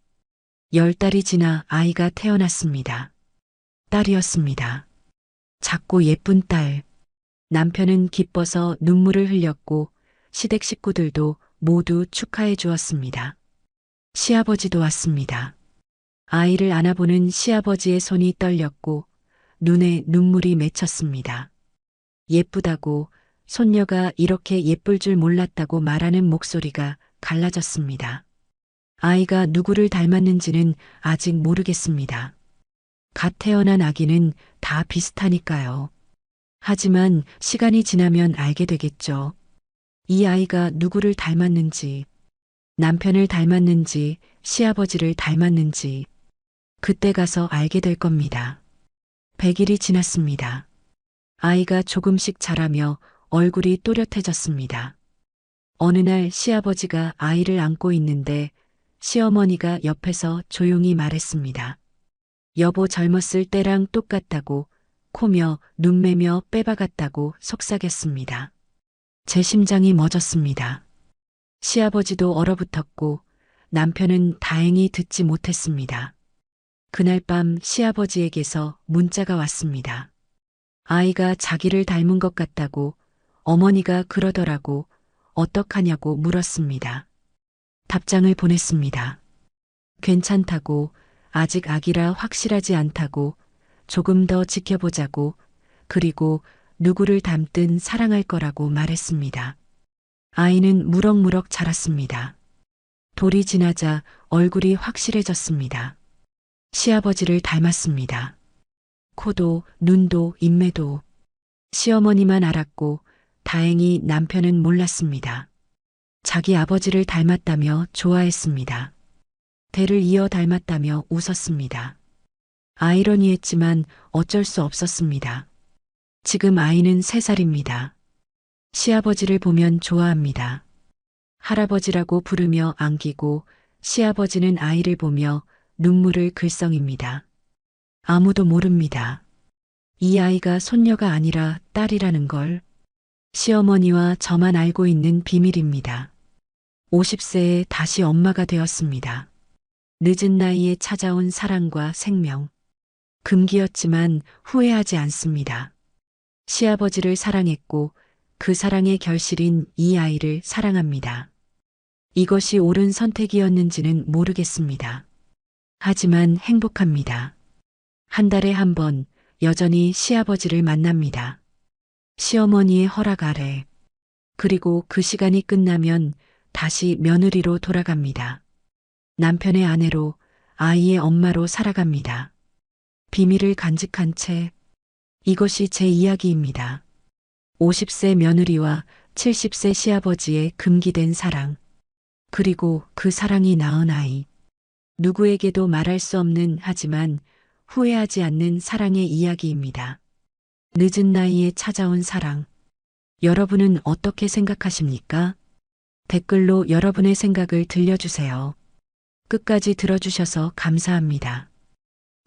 10달이 지나 아이가 태어났습니다. 딸이었습니다. 작고 예쁜 딸. 남편은 기뻐서 눈물을 흘렸고 시댁 식구들도 모두 축하해 주었습니다. 시아버지도 왔습니다. 아이를 안아보는 시아버지의 손이 떨렸고 눈에 눈물이 맺혔습니다. 예쁘다고, 손녀가 이렇게 예쁠 줄 몰랐다고 말하는 목소리가 갈라졌습니다. 아이가 누구를 닮았는지는 아직 모르겠습니다. 갓 태어난 아기는 다 비슷하니까요. 하지만 시간이 지나면 알게 되겠죠. 이 아이가 누구를 닮았는지, 남편을 닮았는지, 시아버지를 닮았는지, 그때 가서 알게 될 겁니다. 100일이 지났습니다. 아이가 조금씩 자라며 얼굴이 또렷해졌습니다. 어느 날 시아버지가 아이를 안고 있는데 시어머니가 옆에서 조용히 말했습니다. 여보 젊었을 때랑 똑같다고, 코며 눈매며 빼박았다고 속삭였습니다. 제 심장이 멎었습니다. 시아버지도 얼어붙었고 남편은 다행히 듣지 못했습니다. 그날 밤 시아버지에게서 문자가 왔습니다. 아이가 자기를 닮은 것 같다고, 어머니가 그러더라고, 어떡하냐고 물었습니다. 답장을 보냈습니다. 괜찮다고, 아직 아기라 확실하지 않다고, 조금 더 지켜보자고, 그리고 누구를 닮든 사랑할 거라고 말했습니다. 아이는 무럭무럭 자랐습니다. 돌이 지나자 얼굴이 확실해졌습니다. 시아버지를 닮았습니다. 코도, 눈도, 인매도. 시어머니만 알았고 다행히 남편은 몰랐습니다. 자기 아버지를 닮았다며 좋아했습니다. 대를 이어 닮았다며 웃었습니다. 아이러니했지만 어쩔 수 없었습니다. 지금 아이는 3살입니다. 시아버지를 보면 좋아합니다. 할아버지라고 부르며 안기고 시아버지는 아이를 보며 눈물을 글썽입니다. 아무도 모릅니다. 이 아이가 손녀가 아니라 딸이라는 걸. 시어머니와 저만 알고 있는 비밀입니다. 50세에 다시 엄마가 되었습니다. 늦은 나이에 찾아온 사랑과 생명. 금기였지만 후회하지 않습니다. 시아버지를 사랑했고 그 사랑의 결실인 이 아이를 사랑합니다. 이것이 옳은 선택이었는지는 모르겠습니다. 하지만 행복합니다. 한 달에 한 번 여전히 시아버지를 만납니다. 시어머니의 허락 아래. 그리고 그 시간이 끝나면 다시 며느리로 돌아갑니다. 남편의 아내로, 아이의 엄마로 살아갑니다. 비밀을 간직한 채. 이것이 제 이야기입니다. 50세 며느리와 70세 시아버지의 금기된 사랑. 그리고 그 사랑이 낳은 아이. 누구에게도 말할 수 없는 하지만 후회하지 않는 사랑의 이야기입니다. 늦은 나이에 찾아온 사랑. 여러분은 어떻게 생각하십니까? 댓글로 여러분의 생각을 들려주세요. 끝까지 들어주셔서 감사합니다.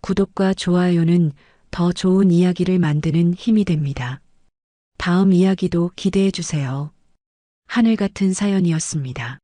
구독과 좋아요는 더 좋은 이야기를 만드는 힘이 됩니다. 다음 이야기도 기대해 주세요. 하늘 같은 사연이었습니다.